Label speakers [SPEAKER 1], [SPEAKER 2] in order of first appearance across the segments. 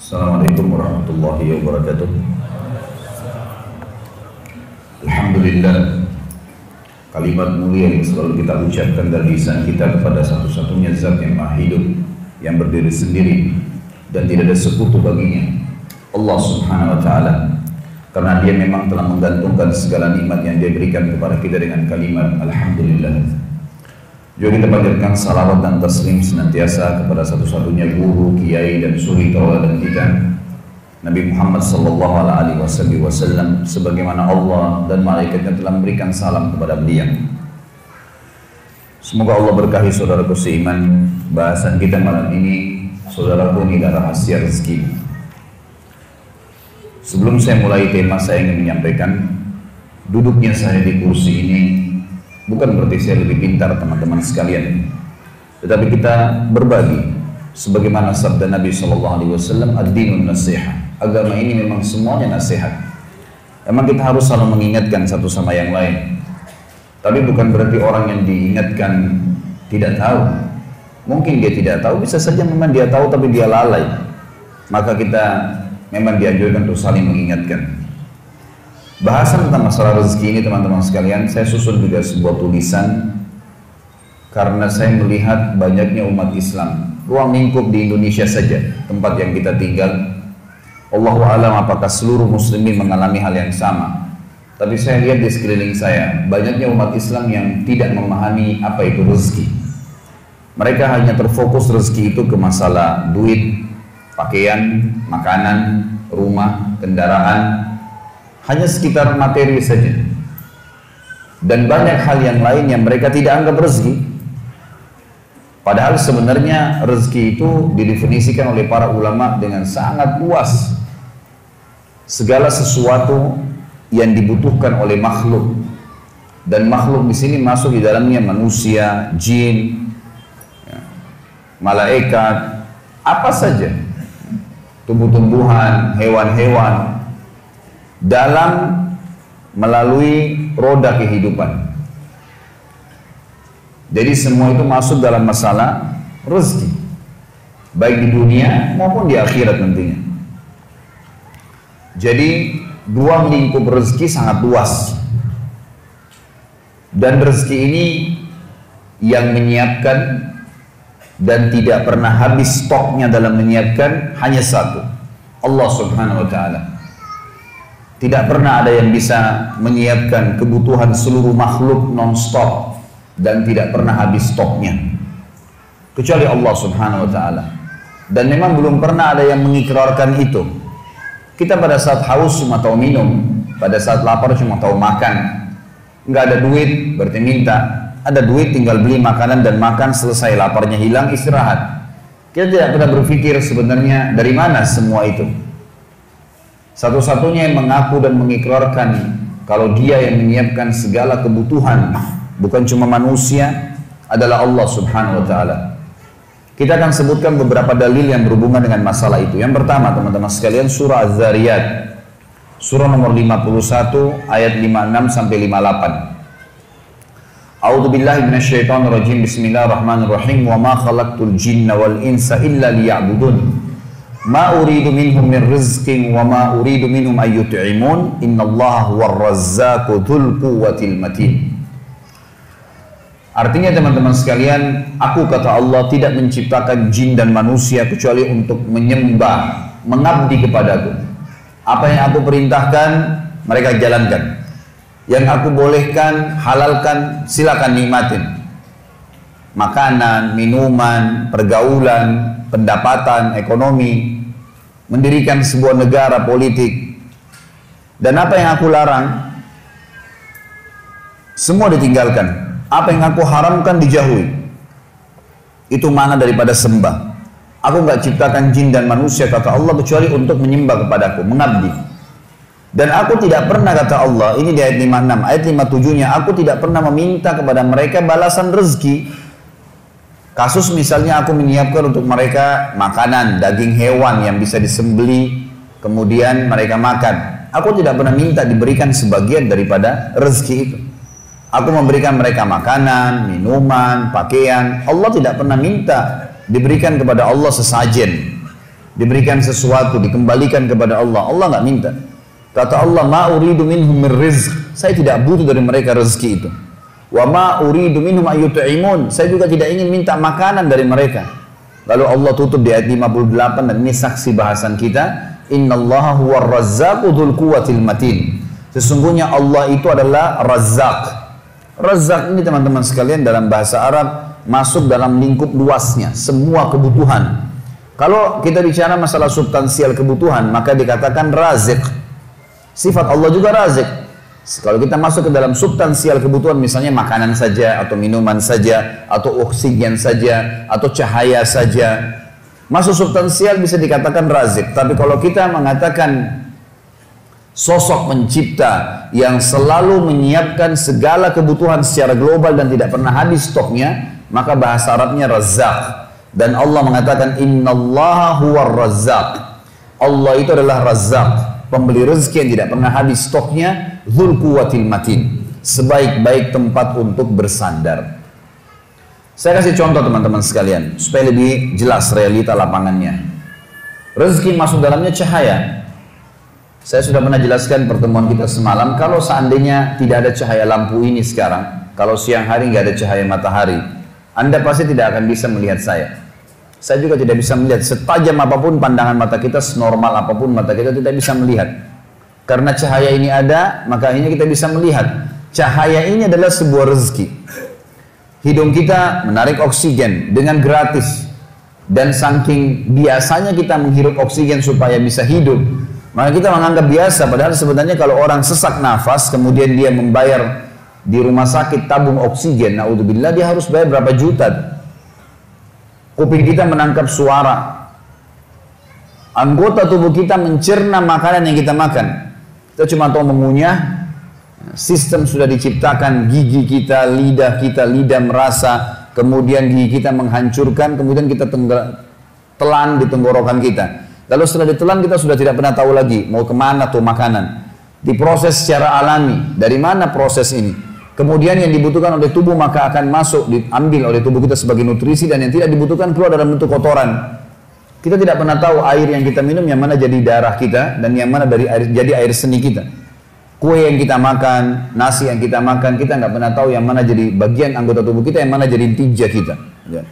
[SPEAKER 1] Assalamualaikum warahmatullahi wabarakatuh. Alhamdulillah, kalimat mulia yang selalu kita ucapkan dari lisan kita kepada satu-satunya zat yang maha hidup, yang berdiri sendiri dan tidak ada sekutu baginya, Allah subhanahu wa ta'ala. Karena dia memang telah menggantungkan segala nikmat yang dia berikan kepada kita dengan kalimat Alhamdulillah. Juga kita panjatkan salawat dan taslim senantiasa kepada satu-satunya guru, kiai dan suri tauladan kita, Nabi Muhammad sallallahu alaihi wasallam, sebagaimana Allah dan malaikatnya telah memberikan salam kepada beliau. Semoga Allah berkahi saudaraku seiman. Bahasan kita malam ini, saudaraku, ini adalah rahasia rezeki. Sebelum saya mulai tema, saya ingin menyampaikan duduknya saya di kursi ini bukan berarti saya lebih pintar teman-teman sekalian, tetapi kita berbagi sebagaimana sabda Nabi SAW, ad-dinun nasihah, agama ini memang semuanya nasihat. Memang kita harus selalu mengingatkan satu sama yang lain, tapi bukan berarti orang yang diingatkan tidak tahu. Mungkin dia tidak tahu, bisa saja memang dia tahu tapi dia lalai. Maka kita memang dianjurkan untuk saling mengingatkan. Bahasan tentang masalah rezeki ini teman-teman sekalian, saya susun juga sebuah tulisan karena saya melihat banyaknya umat Islam, ruang lingkup di Indonesia saja, tempat yang kita tinggal. Allahu a'lam apakah seluruh muslimin mengalami hal yang sama. Tapi saya lihat di sekeliling saya, banyaknya umat Islam yang tidak memahami apa itu rezeki. Mereka hanya terfokus rezeki itu ke masalah duit, pakaian, makanan, rumah, kendaraan, hanya sekitar materi saja, dan banyak hal yang lain yang mereka tidak anggap rezeki. Padahal sebenarnya rezeki itu didefinisikan oleh para ulama dengan sangat luas. Segala sesuatu yang dibutuhkan oleh makhluk, dan makhluk di sini masuk di dalamnya manusia, jin, malaikat, apa saja, tumbuh-tumbuhan, hewan-hewan, dalam melalui roda kehidupan. Jadi semua itu masuk dalam masalah rezeki, baik di dunia maupun di akhirat nantinya. Jadi ruang lingkup rezeki sangat luas, dan rezeki ini yang menyiapkan dan tidak pernah habis stoknya dalam menyiapkan hanya satu, Allah subhanahu wa ta'ala. Tidak pernah ada yang bisa menyiapkan kebutuhan seluruh makhluk non-stop dan tidak pernah habis stoknya kecuali Allah subhanahu wa ta'ala. Dan memang belum pernah ada yang mengikrarkan itu. Kita pada saat haus cuma tahu minum, pada saat lapar cuma tahu makan. Nggak ada duit berarti minta, ada duit tinggal beli makanan dan makan, selesai, laparnya hilang, istirahat. Kita tidak pernah berpikir sebenarnya dari mana semua itu. Satu-satunya yang mengaku dan mengikrarkan kalau dia yang menyiapkan segala kebutuhan, bukan cuma manusia, adalah Allah subhanahu wa ta'ala. Kita akan sebutkan beberapa dalil yang berhubungan dengan masalah itu. Yang pertama teman-teman sekalian, surah Az-Zariyat, surah nomor 51 ayat 56 sampai 58. A'udzu billahi minasyaitonir rajim. Bismillahirrahmanirrahim. Wa ma khalaqtul jinna wal insa illa liya'budun. Ma uridu minhum min rizqin wa ma uridu minhum ay yut'imun. Innallaha huwar razzaqu dzul quwwatil matin. Artinya teman-teman sekalian, aku kata Allah tidak menciptakan jin dan manusia kecuali untuk menyembah, mengabdi kepadaku. Apa yang aku perintahkan mereka jalankan. Yang aku bolehkan, halalkan, silakan nikmatin. Makanan, minuman, pergaulan, pendapatan, ekonomi, mendirikan sebuah negara, politik. Dan apa yang aku larang, semua ditinggalkan. Apa yang aku haramkan dijauhi. Itu mana daripada sembah. Aku nggak ciptakan jin dan manusia, kata Allah, kecuali untuk menyembah kepadaku, mengabdi. Dan aku tidak pernah, kata Allah, ini di ayat 56, ayat 57-nya, aku tidak pernah meminta kepada mereka balasan rezeki. Kasus misalnya aku menyiapkan untuk mereka makanan, daging hewan yang bisa disembeli, kemudian mereka makan. Aku tidak pernah minta diberikan sebagian daripada rezeki itu. Aku memberikan mereka makanan, minuman, pakaian. Allah tidak pernah minta diberikan kepada Allah sesajen. diberikan sesuatu, dikembalikan kepada Allah. Allah nggak minta. Kata Allah, ma uridu minhum min rizq. Saya tidak butuh dari mereka rezeki itu. Wa ma uridu minhum ayyut'imun. Saya juga tidak ingin minta makanan dari mereka. Lalu Allah tutup di ayat 58 dan ini saksi bahasan kita. Innallaha huwar razzaqu dzul quwwatil matin. Sesungguhnya Allah itu adalah Razzaq. Razzaq ini teman-teman sekalian dalam bahasa Arab masuk dalam lingkup luasnya, semua kebutuhan. Kalau kita bicara masalah substansial kebutuhan, maka dikatakan Razik. Sifat Allah juga Razik. Kalau kita masuk ke dalam substansial kebutuhan, misalnya makanan saja, atau minuman saja, atau oksigen saja, atau cahaya saja, masuk substansial bisa dikatakan Razik. Tapi kalau kita mengatakan sosok pencipta yang selalu menyiapkan segala kebutuhan secara global dan tidak pernah habis stoknya, maka bahasa Arabnya Razzaq. Dan Allah mengatakan innallaha huwar razzaq. Allah itu adalah Razzaq, pemberi rezeki yang tidak pernah habis stoknya, dzul quwwatil matin, sebaik-baik tempat untuk bersandar. Saya kasih contoh teman-teman sekalian supaya lebih jelas realita lapangannya. Rezeki masuk dalamnya cahaya. Saya sudah pernah jelaskan pertemuan kita semalam, kalau seandainya tidak ada cahaya lampu ini sekarang, kalau siang hari nggak ada cahaya matahari, Anda pasti tidak akan bisa melihat saya. Saya juga tidak bisa melihat, setajam apapun pandangan mata kita, senormal apapun mata kita tidak bisa melihat. Karena cahaya ini ada, maka akhirnya kita bisa melihat. Cahaya ini adalah sebuah rezeki. Hidung kita menarik oksigen dengan gratis. Dan saking biasanya kita menghirup oksigen supaya bisa hidup, maka kita menganggap biasa. Padahal sebenarnya kalau orang sesak nafas, kemudian dia membayar di rumah sakit tabung oksigen, naudzubillah, dia harus bayar berapa juta. Kuping kita menangkap suara, anggota tubuh kita mencerna makanan yang kita makan. Kita cuma tahu mengunyah. Sistem sudah diciptakan, gigi kita, lidah merasa, kemudian gigi kita menghancurkan, kemudian kita telan di tenggorokan kita. Lalu setelah ditelan kita sudah tidak pernah tahu lagi mau kemana tuh makanan. Diproses secara alami. Dari mana proses ini? Kemudian yang dibutuhkan oleh tubuh maka akan masuk, diambil oleh tubuh kita sebagai nutrisi, dan yang tidak dibutuhkan keluar dalam bentuk kotoran. Kita tidak pernah tahu air yang kita minum yang mana jadi darah kita dan yang mana dari air, jadi air seni kita. Kue yang kita makan, nasi yang kita makan, kita nggak pernah tahu yang mana jadi bagian anggota tubuh kita, yang mana jadi tija kita. Ya.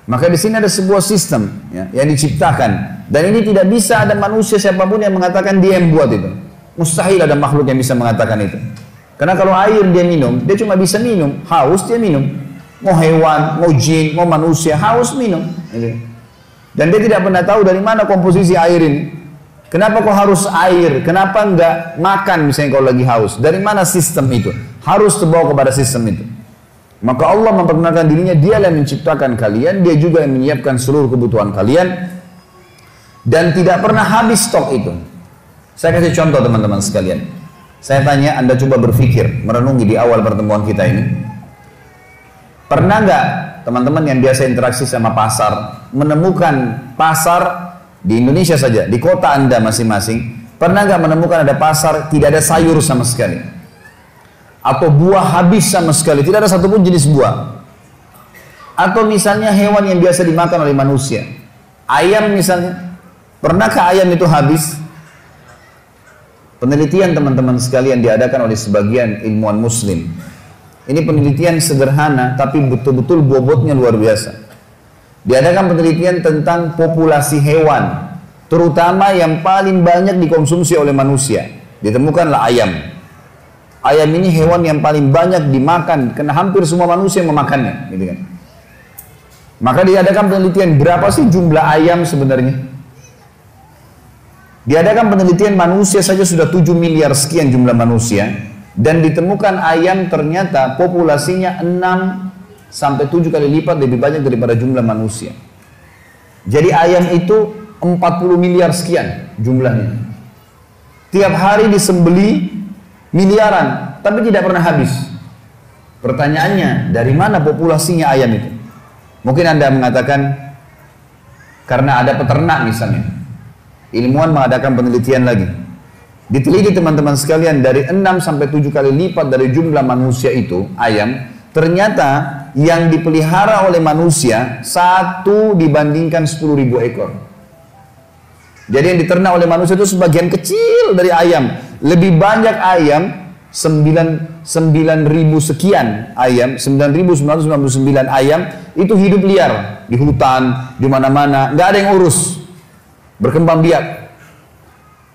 [SPEAKER 1] Maka di sini ada sebuah sistem ya, yang diciptakan, dan ini tidak bisa ada manusia siapapun yang mengatakan dia yang buat itu. Mustahil ada makhluk yang bisa mengatakan itu. Karena kalau air dia minum, dia cuma bisa minum, haus dia minum. Mau hewan, mau jin, mau manusia, haus minum. Dan dia tidak pernah tahu dari mana komposisi air ini. Kenapa kok harus air? Kenapa enggak makan misalnya kalau lagi haus? Dari mana sistem itu? Harus terbawa kepada sistem itu. Maka Allah memperkenalkan dirinya, dia yang menciptakan kalian, dia juga yang menyiapkan seluruh kebutuhan kalian. Dan tidak pernah habis stok itu. Saya kasih contoh teman-teman sekalian. Saya tanya, Anda coba berpikir, merenungi di awal pertemuan kita ini. Pernah nggak teman-teman yang biasa interaksi sama pasar, menemukan pasar di Indonesia saja, di kota Anda masing-masing, pernah nggak menemukan ada pasar tidak ada sayur sama sekali? Atau buah habis sama sekali, tidak ada satupun jenis buah. Atau misalnya hewan yang biasa dimakan oleh manusia, ayam misalnya, pernahkah ayam itu habis? Penelitian teman-teman sekalian diadakan oleh sebagian ilmuwan muslim. Ini penelitian sederhana tapi betul-betul bobotnya luar biasa. Diadakan penelitian tentang populasi hewan, terutama yang paling banyak dikonsumsi oleh manusia. Ditemukanlah ayam. Ayam ini hewan yang paling banyak dimakan karena hampir semua manusia memakannya, gitu kan. Maka diadakan penelitian berapa sih jumlah ayam sebenarnya? Diadakan penelitian manusia saja sudah 7 miliar sekian jumlah manusia, dan ditemukan ayam ternyata populasinya 6 sampai 7 kali lipat lebih banyak daripada jumlah manusia. Jadi ayam itu 40 miliar sekian jumlahnya. Tiap hari disembeli miliaran, tapi tidak pernah habis. Pertanyaannya, dari mana populasinya ayam itu? Mungkin Anda mengatakan karena ada peternak misalnya. Ilmuwan mengadakan penelitian lagi. Diteliti teman-teman sekalian, dari 6 sampai 7 kali lipat dari jumlah manusia itu, ayam, ternyata yang dipelihara oleh manusia 1 dibandingkan 10.000 ekor. Jadi yang diternak oleh manusia itu sebagian kecil dari ayam. Lebih banyak ayam, 9.000 sekian ayam, 9.999 ayam itu hidup liar di hutan, di mana-mana, nggak ada yang urus, berkembang biak.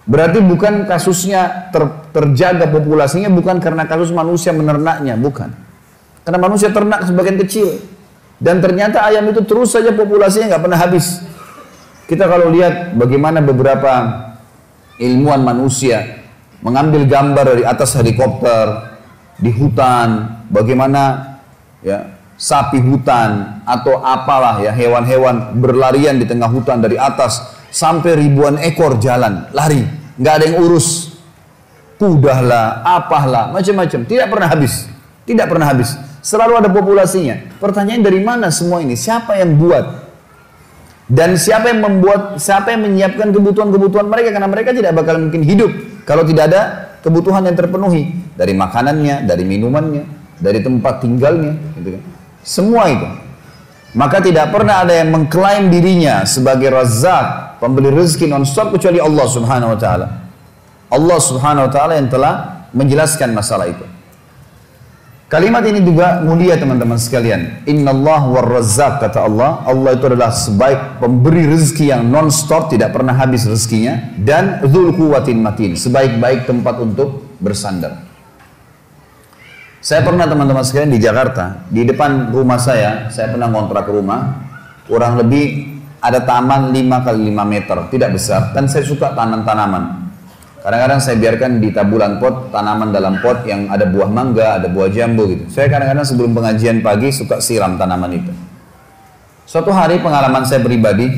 [SPEAKER 1] Berarti bukan kasusnya terjaga populasinya bukan karena kasus manusia menernaknya, bukan. Karena manusia ternak sebagian kecil. Dan ternyata ayam itu terus saja populasinya nggak pernah habis. Kita kalau lihat bagaimana beberapa ilmuwan manusia mengambil gambar dari atas helikopter, di hutan, bagaimana ya sapi hutan atau apalah ya hewan-hewan berlarian di tengah hutan dari atas sampai ribuan ekor jalan, lari, nggak ada yang urus. Kuda lah, apalah, macam-macam, tidak pernah habis. Tidak pernah habis. Selalu ada populasinya. Pertanyaan dari mana semua ini? Siapa yang buat? Dan siapa yang membuat, siapa yang menyiapkan kebutuhan-kebutuhan mereka? Karena mereka tidak bakal mungkin hidup kalau tidak ada kebutuhan yang terpenuhi. Dari makanannya, dari minumannya, dari tempat tinggalnya. Gitu kan. Semua itu. Maka tidak pernah ada yang mengklaim dirinya sebagai Razzaq, pemberi rezeki non-stop kecuali Allah Subhanahu wa Ta'ala. Allah Subhanahu wa Ta'ala yang telah menjelaskan masalah itu. Kalimat ini juga mulia teman-teman sekalian. Innallah war-razzaq, kata Allah. Allah itu adalah sebaik pemberi rezeki yang non-stop, tidak pernah habis rezekinya. Dan dzul quwwatin matin, sebaik-baik tempat untuk bersandar. Saya pernah teman-teman sekalian di Jakarta, di depan rumah saya pernah ngontrak rumah. Kurang lebih ada taman 5 kali 5 meter, tidak besar. Dan saya suka tanam-tanaman. Kadang-kadang saya biarkan di tabulan pot, tanaman dalam pot yang ada buah mangga, ada buah jambu gitu. Saya kadang-kadang sebelum pengajian pagi suka siram tanaman itu. Suatu hari pengalaman saya pribadi,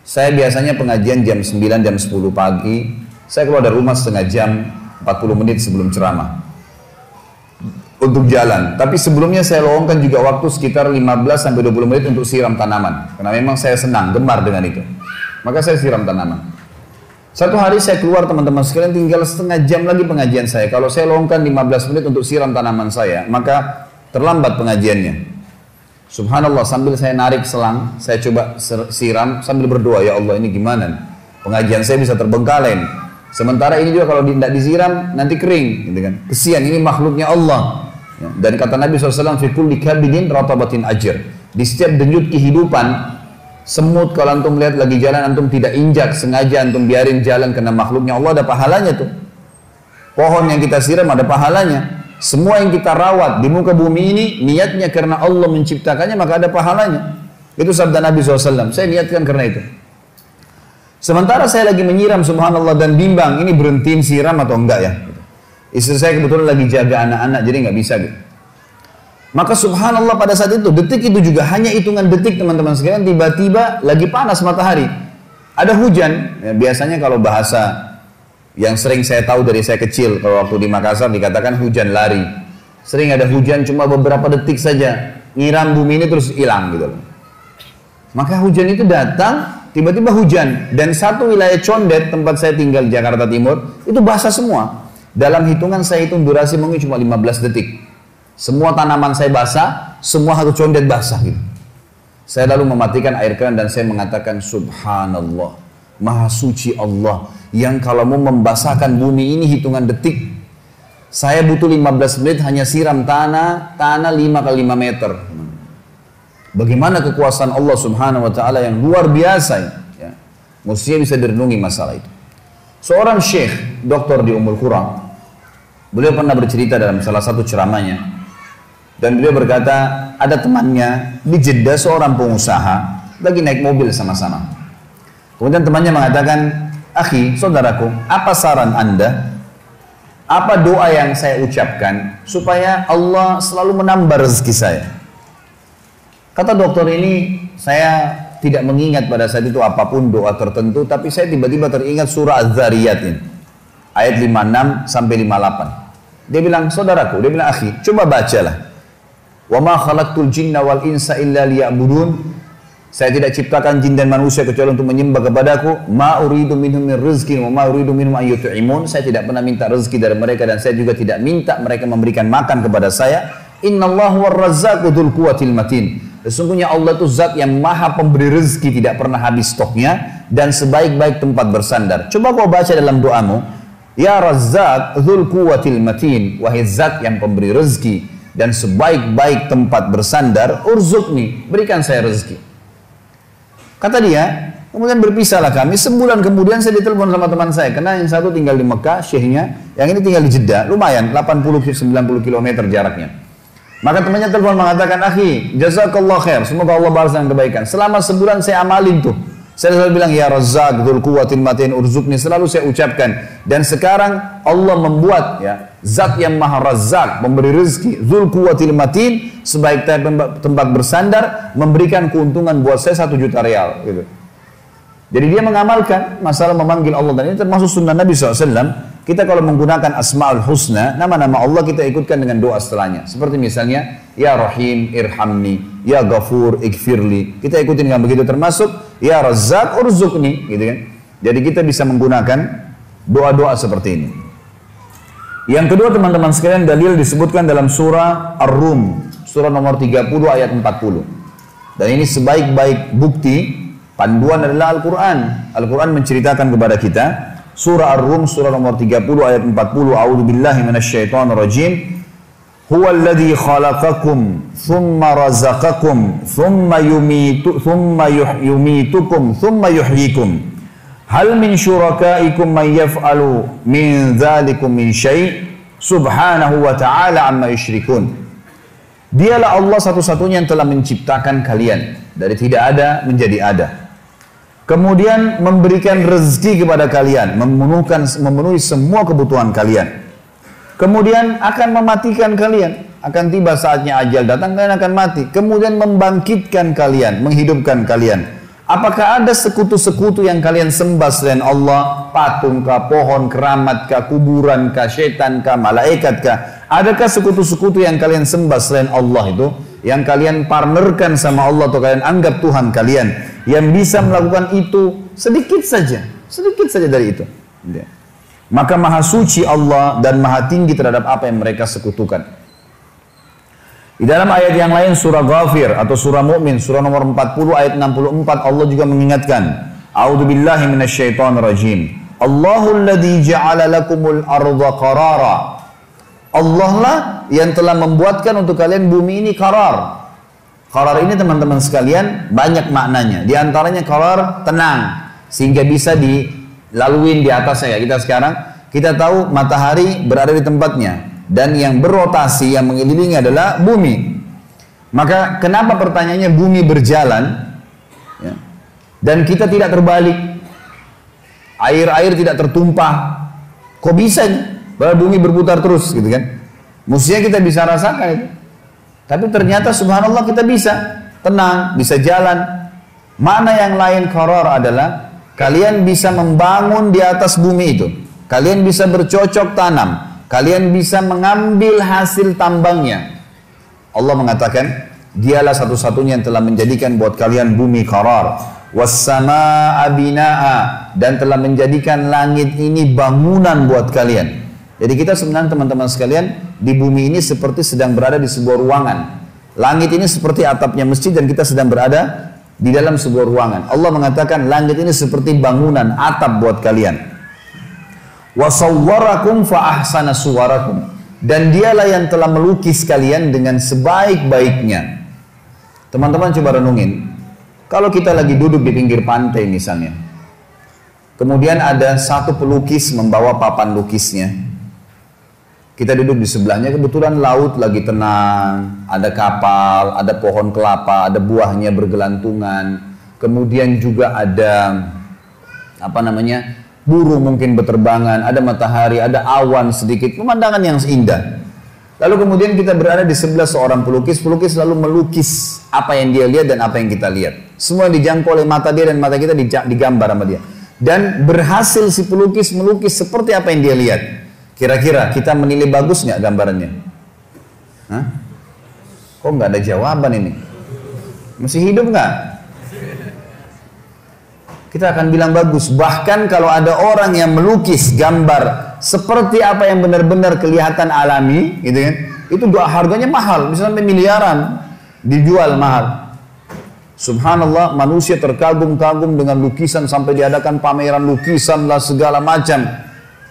[SPEAKER 1] saya biasanya pengajian jam 9, jam 10 pagi. Saya keluar dari rumah setengah jam, 40 menit sebelum ceramah. Untuk jalan. Tapi sebelumnya saya luangkan juga waktu sekitar 15-20 menit untuk siram tanaman. Karena memang saya senang, gemar dengan itu. Maka saya siram tanaman. Satu hari saya keluar teman-teman sekalian, tinggal setengah jam lagi pengajian saya. Kalau saya longkan 15 menit untuk siram tanaman saya, maka terlambat pengajiannya. Subhanallah, sambil saya narik selang, saya coba siram sambil berdoa, ya Allah ini gimana? Pengajian saya bisa terbengkalai. Sementara ini juga kalau tidak disiram nanti kering, gitu kan? Kesian, ini makhluknya Allah. Ya, dan kata Nabi SAW, fi kulli kabidin ratabatin ajr. Di setiap denyut kehidupan, semut kalau antum lihat lagi jalan, antum tidak injak, sengaja antum biarin jalan karena makhluknya Allah, ada pahalanya tuh. Pohon yang kita siram ada pahalanya. Semua yang kita rawat di muka bumi ini, niatnya karena Allah menciptakannya, maka ada pahalanya. Itu sabda Nabi SAW, saya niatkan karena itu. Sementara saya lagi menyiram, subhanallah, dan bimbang, ini berhentiin siram atau enggak ya. Istri saya kebetulan lagi jaga anak-anak, jadi nggak bisa gitu. Maka subhanallah pada saat itu, detik itu juga hanya hitungan detik teman-teman sekalian, tiba-tiba lagi panas matahari. Ada hujan, ya, biasanya kalau bahasa yang sering saya tahu dari saya kecil, kalau waktu di Makassar dikatakan hujan lari. Sering ada hujan cuma beberapa detik saja, nyiram bumi ini terus hilang gitu. Maka hujan itu datang, tiba-tiba hujan. Dan satu wilayah Condet, tempat saya tinggal di Jakarta Timur, itu basah semua. Dalam hitungan saya hitung durasi mungkin cuma 15 detik. Semua tanaman saya basah, semua satu Condet basah gitu. Saya lalu mematikan air keran dan saya mengatakan subhanallah, maha suci Allah yang kalau mau membasahkan bumi ini hitungan detik. Saya butuh 15 menit hanya siram tanah 5 kali 5 meter. Bagaimana kekuasaan Allah Subhanahu wa taala yang luar biasa ya. Mestinya bisa direnungi masalah itu. Seorang syekh, doktor di Ummul Qura, beliau pernah bercerita dalam salah satu ceramahnya. Dan beliau berkata, ada temannya di Jeddah, seorang pengusaha, lagi naik mobil sama-sama. Kemudian temannya mengatakan, akhi, saudaraku, apa saran anda? Apa doa yang saya ucapkan supaya Allah selalu menambah rezeki saya? Kata dokter ini, saya tidak mengingat pada saat itu apapun doa tertentu, tapi saya tiba-tiba teringat surah Az-Zariyat ini, ayat 56 sampai 58. Dia bilang, saudaraku, dia bilang, akhi, coba bacalah. Wa ma khalaqtul jinna wal insa illa liya'budun. Saya tidak ciptakan jin dan manusia kecuali untuk menyembah kepadaku. Ma uridu minhum min rizqin wa ma uridu minhum an yut'imun. Saya tidak pernah minta rezeki dari mereka dan saya juga tidak minta mereka memberikan makan kepada saya. Innallahu war-razzaqu dzul quwwatil matin. Sesungguhnya Allah itu zat yang maha pemberi rezeki, tidak pernah habis stoknya, dan sebaik-baik tempat bersandar. Coba kau baca dalam doamu, Ya Razzaq dzul quwwatil matin, wahai zat yang pemberi rezeki dan sebaik-baik tempat bersandar, urzukni, berikan saya rezeki. Kata dia, kemudian berpisahlah kami. Sebulan kemudian saya ditelepon sama teman saya, karena yang satu tinggal di Mekah, syekhnya, yang ini tinggal di Jeddah, lumayan 80-90 km jaraknya. Maka temannya telepon mengatakan, akhi, jazakallah khair, semoga Allah balas dengan kebaikan. Selama sebulan saya amalin tuh. Saya selalu bilang, Ya Razzaq dzul quwwatil matin urzukni, selalu saya ucapkan. Dan sekarang Allah membuat ya zat yang maha Razzaq, memberi rezeki, dzul quwwatil matin, sebaik tempat bersandar, memberikan keuntungan buat saya 1 juta rial gitu. Jadi dia mengamalkan masalah memanggil Allah, dan ini termasuk sunnah Nabi SAW. Kita kalau menggunakan Asma'ul Husna, nama-nama Allah kita ikutkan dengan doa setelahnya. Seperti misalnya, Ya Rahim irhamni, Ya Ghafur ighfirli. Kita ikutin dengan begitu, termasuk Ya Razzaq urzukni, gitu kan. Jadi kita bisa menggunakan doa-doa seperti ini. Yang kedua teman-teman sekalian, dalil disebutkan dalam surah Ar-Rum, surah nomor 30 ayat 40. Dan ini sebaik-baik bukti, panduan adalah Al-Quran. Al-Quran menceritakan kepada kita, surah Ar-Rum, surah nomor 30 ayat 40, A'udzubillahi minasyaitonir rajim. Huwa alladhi khalaqakum thumma razaqakum thumma yumitukum thumma yuhyikum. Hal min syurakaikum man yaf'alu min dzalikum min syai' subhanahu wa ta'ala amma yusyrikun. Dialah Allah satu-satunya yang telah menciptakan kalian dari tidak ada menjadi ada. Kemudian memberikan rezeki kepada kalian, memenuhi semua kebutuhan kalian. Kemudian akan mematikan kalian, akan tiba saatnya ajal datang, kalian akan mati. Kemudian membangkitkan kalian, menghidupkan kalian. Apakah ada sekutu-sekutu yang kalian sembah selain Allah? Patung kah, pohon, keramat kah, kuburan kah, setan kah, malaikat kah? Adakah sekutu-sekutu yang kalian sembah selain Allah itu? Yang kalian partnerkan sama Allah atau kalian anggap Tuhan kalian, yang bisa melakukan itu sedikit saja dari itu. Maka maha suci Allah dan maha tinggi terhadap apa yang mereka sekutukan. Di dalam ayat yang lain, surah Ghafir atau surah Mu'min, surah nomor 40 ayat 64, Allah juga mengingatkan, A'udzubillahi minasyaitonirrajim. Allahul ladzi ja'ala lakumul arda qarara. Allah lah yang telah membuatkan untuk kalian bumi ini qarar. Qarar ini teman-teman sekalian banyak maknanya. Di antaranya qarar tenang, sehingga bisa dilaluin di atasnya. Kita sekarang, kita tahu matahari berada di tempatnya, dan yang berrotasi, yang mengelilingi adalah bumi. Maka kenapa pertanyaannya bumi berjalan ya, dan kita tidak terbalik, air-air tidak tertumpah? Kok bisa nih? Bahwa bumi berputar terus gitu kan. Mestinya kita bisa rasakan itu. Tapi ternyata subhanallah kita bisa tenang, bisa jalan. Makna yang lain qarar adalah kalian bisa membangun di atas bumi itu. Kalian bisa bercocok tanam. Kalian bisa mengambil hasil tambangnya. Allah mengatakan, dialah satu-satunya yang telah menjadikan buat kalian bumi qarar. Was-samaa'a binaa'a, dan telah menjadikan langit ini bangunan buat kalian. Jadi kita sebenarnya teman-teman sekalian, di bumi ini seperti sedang berada di sebuah ruangan. Langit ini seperti atapnya masjid dan kita sedang berada di dalam sebuah ruangan. Allah mengatakan langit ini seperti bangunan, atap buat kalian. Wa sawwarakum fa ahsana suwarakum, dan dialah yang telah melukis kalian dengan sebaik-baiknya. Teman-teman coba renungin, kalau kita lagi duduk di pinggir pantai misalnya, kemudian ada satu pelukis membawa papan lukisnya. Kita duduk di sebelahnya, kebetulan laut lagi tenang, ada kapal, ada pohon kelapa, ada buahnya bergelantungan, kemudian juga ada burung mungkin berterbangan, ada matahari, ada awan sedikit, pemandangan yang indah. Lalu kemudian kita berada di sebelah seorang pelukis lalu melukis apa yang dia lihat dan apa yang kita lihat. Semua dijangkau oleh mata dia dan mata kita digambar sama dia. Dan berhasil si pelukis melukis seperti apa yang dia lihat. Kira-kira kita menilai bagus nggak gambarannya? Hah? Kok nggak ada jawaban ini? Masih hidup nggak? Kita akan bilang bagus. Bahkan kalau ada orang yang melukis gambar seperti apa yang benar-benar kelihatan alami, gitu kan? Itu harganya mahal, misalnya miliaran dijual mahal. Subhanallah, manusia terkagum-kagum dengan lukisan sampai diadakan pameran lukisan lah segala macam.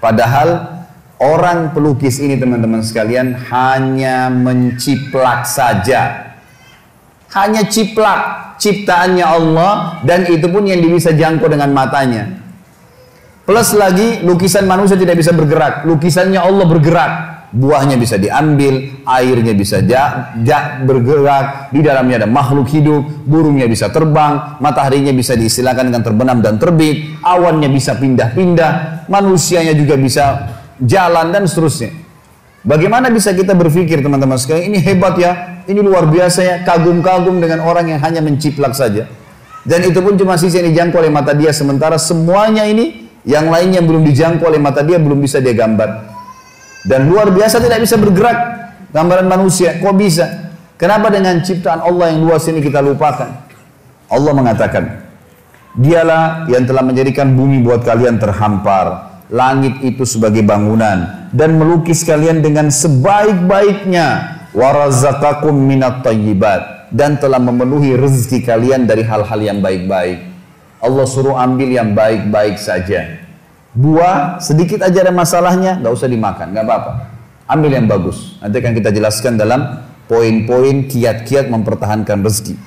[SPEAKER 1] Padahal orang pelukis ini teman-teman sekalian hanya menciplak saja. Hanya ciplak ciptaannya Allah, dan itu pun yang bisa jangkau dengan matanya. Plus lagi lukisan manusia tidak bisa bergerak, lukisannya Allah bergerak. Buahnya bisa diambil, airnya bisa bergerak, di dalamnya ada makhluk hidup, burungnya bisa terbang, mataharinya bisa diistilahkan dengan terbenam dan terbit, awannya bisa pindah-pindah, manusianya juga bisa jalan dan seterusnya. Bagaimana bisa kita berpikir teman-teman sekalian, ini hebat ya, ini luar biasa ya, kagum-kagum dengan orang yang hanya menciplak saja. Dan itu pun cuma sisi yang dijangkau oleh mata dia, sementara semuanya ini, yang lainnya belum dijangkau oleh mata dia, belum bisa dia gambar. Dan luar biasa tidak bisa bergerak gambaran manusia. Kok bisa? Kenapa dengan ciptaan Allah yang luas ini kita lupakan? Allah mengatakan, dialah yang telah menjadikan bumi buat kalian terhampar, langit itu sebagai bangunan, dan melukis kalian dengan sebaik-baiknya, warazaqakum minat thayyibat, dan telah memenuhi rezeki kalian dari hal-hal yang baik-baik. Allah suruh ambil yang baik-baik saja. Buah sedikit aja ada masalahnya, nggak usah dimakan, nggak apa-apa. Ambil yang bagus. Nanti akan kita jelaskan dalam poin-poin kiat-kiat mempertahankan rezeki.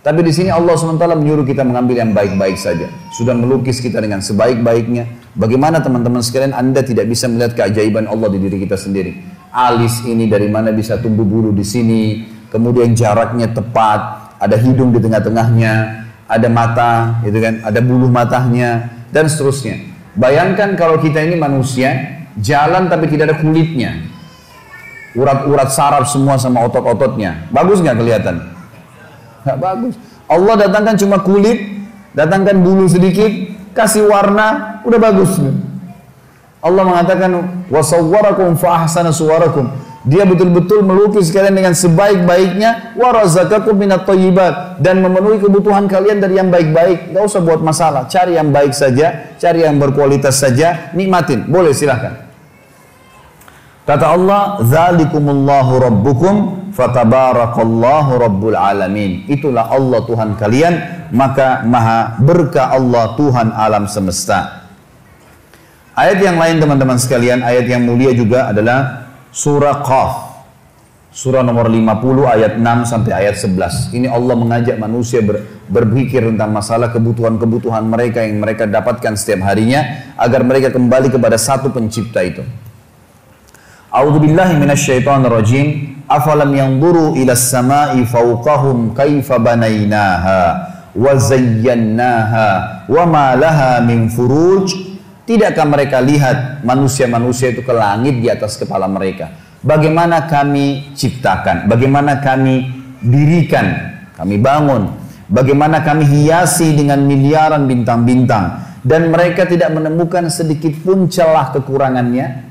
[SPEAKER 1] Tapi di sini Allah SWT menyuruh kita mengambil yang baik-baik saja. Sudah melukis kita dengan sebaik-baiknya. Bagaimana teman-teman sekalian Anda tidak bisa melihat keajaiban Allah di diri kita sendiri? Alis ini dari mana bisa tumbuh bulu di sini? Kemudian jaraknya tepat, ada hidung di tengah-tengahnya, ada mata, gitu kan? Ada bulu matanya dan seterusnya. Bayangkan kalau kita ini manusia, jalan tapi tidak ada kulitnya. Urat-urat saraf semua sama otot-ototnya. Bagus nggak kelihatan? Nggak bagus. Allah datangkan cuma kulit, datangkan bulu sedikit, kasih warna, udah bagus. Allah mengatakan, وَصَوَّرَكُمْ فَأَحْسَنَ سُوَرَكُمْ. Dia betul-betul melukis kalian dengan sebaik-baiknya, وَرَزَقَكُمْ مِنَ الطَّيِّبَاتِ, dan memenuhi kebutuhan kalian dari yang baik-baik. Gak usah buat masalah, cari yang baik saja, cari yang berkualitas saja, nikmatin, boleh silahkan. Kata Allah, dzalikumullahu rabbukum fatabarakallahu rabbul alamin. Itulah Allah Tuhan kalian, maka maha berkah Allah Tuhan alam semesta. Ayat yang lain teman-teman sekalian, ayat yang mulia juga adalah surah Qaf. Surah nomor 50 ayat 6 sampai ayat 11. Ini Allah mengajak manusia berpikir tentang masalah kebutuhan-kebutuhan mereka yang mereka dapatkan setiap harinya, agar mereka kembali kepada satu pencipta itu. A'udzubillahi minasyaitonirrajim. Afalam yanzuru ilas sama'i fawqahum kaifa banainaha wa zayyannaha wa ma laha min furuj. Tidakkah mereka lihat manusia-manusia itu ke langit di atas kepala mereka? Bagaimana kami ciptakan, bagaimana kami dirikan, kami bangun, bagaimana kami hiasi dengan miliaran bintang-bintang, dan mereka tidak menemukan sedikit pun celah kekurangannya.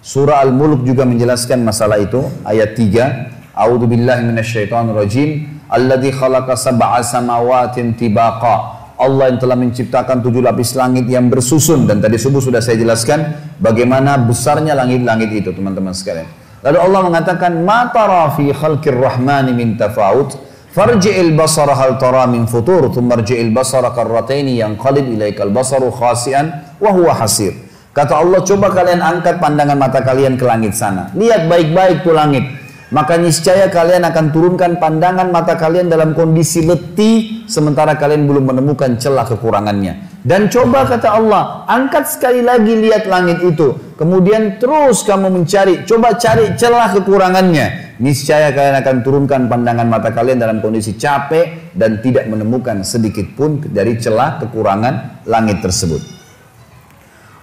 [SPEAKER 1] Surah Al-Mulk juga menjelaskan masalah itu, ayat 3. A'udzubillahi minasyaitonirrajim. Alladzi khalaqa sab'a samawatin tibaqa. Allah yang telah menciptakan 7 lapis langit yang bersusun, dan tadi subuh sudah saya jelaskan bagaimana besarnya langit-langit itu teman-teman sekalian. Lalu Allah mengatakan, ma tara fi khalqir rahmani min tafawut farji'il basara hal tara min futur thumma rji'il basara karrataini yanqalib ilaikal basaru khasi'an wa huwa hasir. Kata Allah, coba kalian angkat pandangan mata kalian ke langit sana, lihat baik-baik tuh langit, maka niscaya kalian akan turunkan pandangan mata kalian dalam kondisi letih, sementara kalian belum menemukan celah kekurangannya. Dan coba kata Allah, angkat sekali lagi lihat langit itu, kemudian terus kamu mencari, coba cari celah kekurangannya. Niscaya kalian akan turunkan pandangan mata kalian dalam kondisi capek dan tidak menemukan sedikit pun dari celah kekurangan langit tersebut.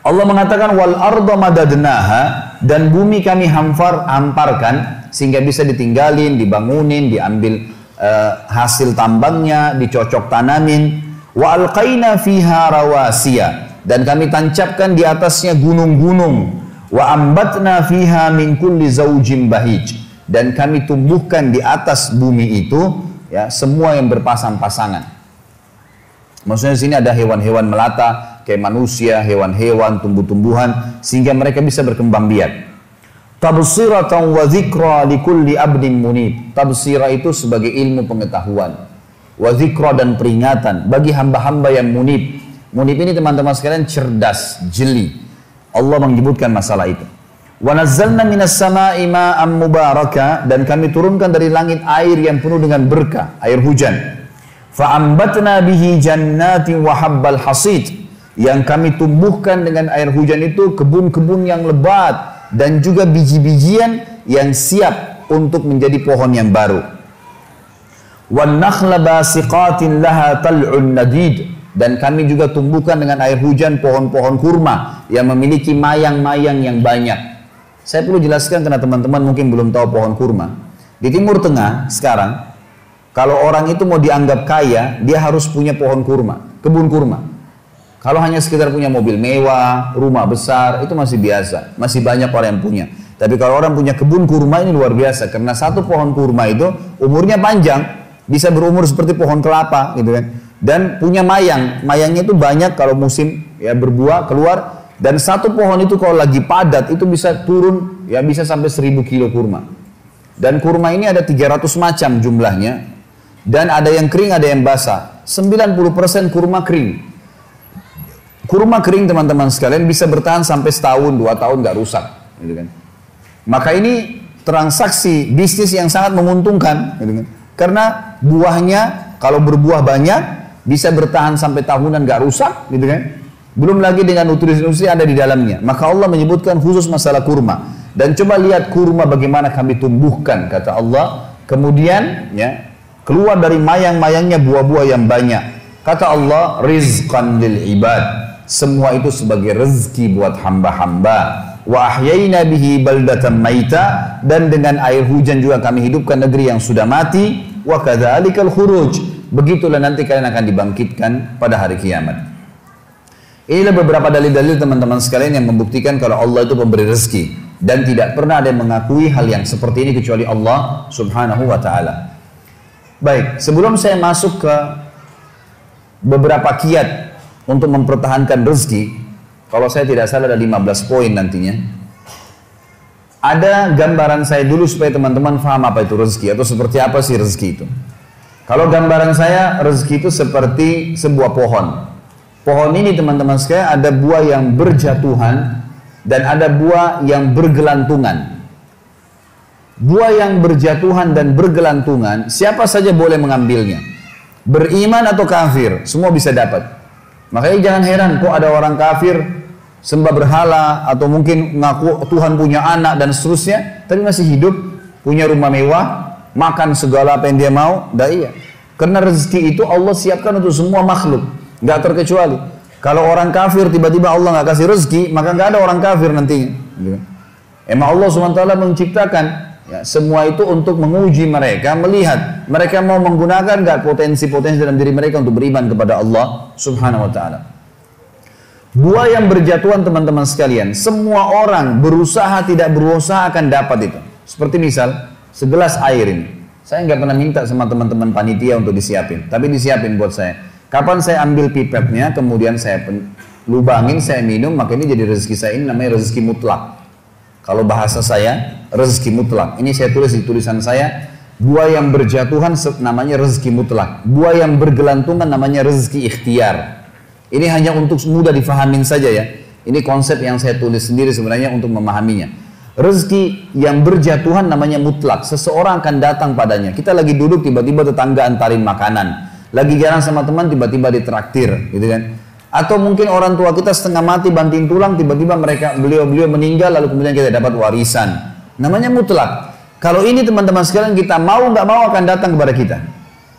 [SPEAKER 1] Allah mengatakan wal arda madadnaha, dan bumi kami hamparkan sehingga bisa ditinggalin, dibangunin, diambil hasil tambangnya, dicocok tanamin. Wa alqaina fiha rawasiya, dan kami tancapkan di atasnya gunung-gunung. Wa ambatna fiha min kulli zaujin bahij, dan kami tumbuhkan di atas bumi itu ya semua yang berpasang-pasangan. Maksudnya di sini ada hewan-hewan melata, kayak manusia, hewan-hewan, tumbuh-tumbuhan, sehingga mereka bisa berkembang biak. Tabsiratan wa dzikra likulli abdin munib. Tabsira itu sebagai ilmu pengetahuan. wa dzikra dan peringatan bagi hamba-hamba yang munib. Munib ini teman-teman sekalian cerdas, jeli. Allah menyebutkan masalah itu. Wa nazzalna minas sama'i ma'an mubaraka, dan kami turunkan dari langit air yang penuh dengan berkah, air hujan. Fa ambatna bihi jannatin wa habbal hasid, yang kami tumbuhkan dengan air hujan itu kebun-kebun yang lebat dan juga biji-bijian yang siap untuk menjadi pohon yang baru. Wan nakhla basiqatin laha tal'un nadid, dan kami juga tumbuhkan dengan air hujan pohon-pohon kurma yang memiliki mayang-mayang yang banyak. Saya perlu jelaskan karena teman-teman mungkin belum tahu pohon kurma. Di Timur Tengah sekarang, kalau orang itu mau dianggap kaya, dia harus punya pohon kurma, kebun kurma. Kalau hanya sekedar punya mobil mewah, rumah besar, itu masih biasa. Masih banyak orang yang punya. Tapi kalau orang punya kebun kurma ini luar biasa. Karena satu pohon kurma itu umurnya panjang. Bisa berumur seperti pohon kelapa gitu kan. Dan punya mayang. Mayangnya itu banyak kalau musim ya berbuah keluar. Dan satu pohon itu kalau lagi padat itu bisa turun ya bisa sampai 1000 kilo kurma. Dan kurma ini ada 300 macam jumlahnya. Dan ada yang kering, ada yang basah. 90% kurma kering. Kurma kering teman-teman sekalian bisa bertahan sampai setahun, 2 tahun gak rusak, gitu kan. Maka ini transaksi bisnis yang sangat menguntungkan, gitu kan. Karena buahnya kalau berbuah banyak bisa bertahan sampai tahunan gak rusak, gitu kan. Belum lagi dengan nutrisi-nutrisi ada di dalamnya. Maka Allah menyebutkan khusus masalah kurma. Dan coba lihat kurma bagaimana kami tumbuhkan, kata Allah. Kemudian ya keluar dari mayang-mayangnya buah-buah yang banyak. Kata Allah, rizqan lil ibad. Semua itu sebagai rezeki buat hamba-hamba. Wa ahyayna bihi baldatan maita, dan dengan air hujan juga kami hidupkan negeri yang sudah mati. Wa kadzalikal khuruj, begitulah nanti kalian akan dibangkitkan pada hari kiamat. Inilah beberapa dalil-dalil teman-teman sekalian yang membuktikan kalau Allah itu pemberi rezeki, dan tidak pernah ada yang mengakui hal yang seperti ini kecuali Allah Subhanahu wa taala. Baik, sebelum saya masuk ke beberapa kiat untuk mempertahankan rezeki, kalau saya tidak salah ada 15 poin nantinya. Ada gambaran saya dulu supaya teman-teman paham apa itu rezeki atau seperti apa sih rezeki itu. Kalau gambaran saya, rezeki itu seperti sebuah pohon. Pohon ini teman-teman sekalian ada buah yang berjatuhan dan ada buah yang bergelantungan. Buah yang berjatuhan dan bergelantungan, siapa saja boleh mengambilnya. Beriman atau kafir, semua bisa dapat. Makanya jangan heran kok ada orang kafir sembah berhala atau mungkin ngaku Tuhan punya anak dan seterusnya, tapi masih hidup, punya rumah mewah, makan segala apa yang dia mau. Dah iya. Karena rezeki itu Allah siapkan untuk semua makhluk, nggak terkecuali. Kalau orang kafir tiba-tiba Allah nggak kasih rezeki, maka nggak ada orang kafir nantinya. Emang Allah SWT menciptakan ya, semua itu untuk menguji mereka, melihat mereka mau menggunakan nggak potensi-potensi dalam diri mereka untuk beriman kepada Allah Subhanahu wa taala. Buah yang berjatuhan teman-teman sekalian, semua orang berusaha tidak berusaha akan dapat itu. Seperti misal segelas air ini. Saya nggak pernah minta sama teman-teman panitia untuk disiapin, tapi disiapin buat saya. Kapan saya ambil pipetnya, kemudian saya lubangin, saya minum, maka ini jadi rezeki saya. Ini namanya rezeki mutlak. Kalau bahasa saya, rezeki mutlak. Ini saya tulis di tulisan saya, buah yang berjatuhan namanya rezeki mutlak. Buah yang bergelantungan namanya rezeki ikhtiar. Ini hanya untuk mudah difahamin saja ya. Ini konsep yang saya tulis sendiri sebenarnya untuk memahaminya. Rezeki yang berjatuhan namanya mutlak. Seseorang akan datang padanya. Kita lagi duduk, tiba-tiba tetangga antarin makanan. Lagi jalan sama teman, tiba-tiba ditraktir, gitu kan. Atau mungkin orang tua kita setengah mati banting tulang, tiba-tiba beliau meninggal, lalu kemudian kita dapat warisan. Namanya mutlak. Kalau ini teman-teman sekalian, kita mau nggak mau akan datang kepada kita.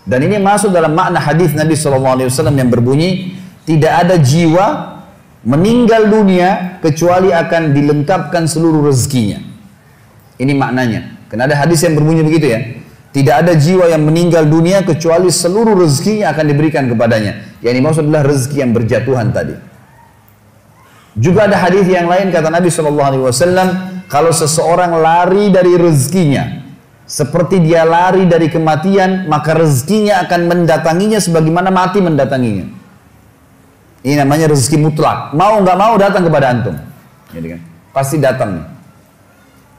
[SPEAKER 1] Dan ini masuk dalam makna hadis Nabi SAW yang berbunyi, tidak ada jiwa meninggal dunia kecuali akan dilengkapkan seluruh rezekinya. Ini maknanya. Karena ada hadis yang berbunyi begitu ya. Tidak ada jiwa yang meninggal dunia kecuali seluruh rezekinya akan diberikan kepadanya. Yang dimaksud adalah rezeki yang berjatuhan tadi. Juga ada hadis yang lain kata Nabi SAW, kalau seseorang lari dari rezekinya, seperti dia lari dari kematian, maka rezekinya akan mendatanginya sebagaimana mati mendatanginya. Ini namanya rezeki mutlak. Mau nggak mau datang kepada antum. Jadi kan, pasti datang.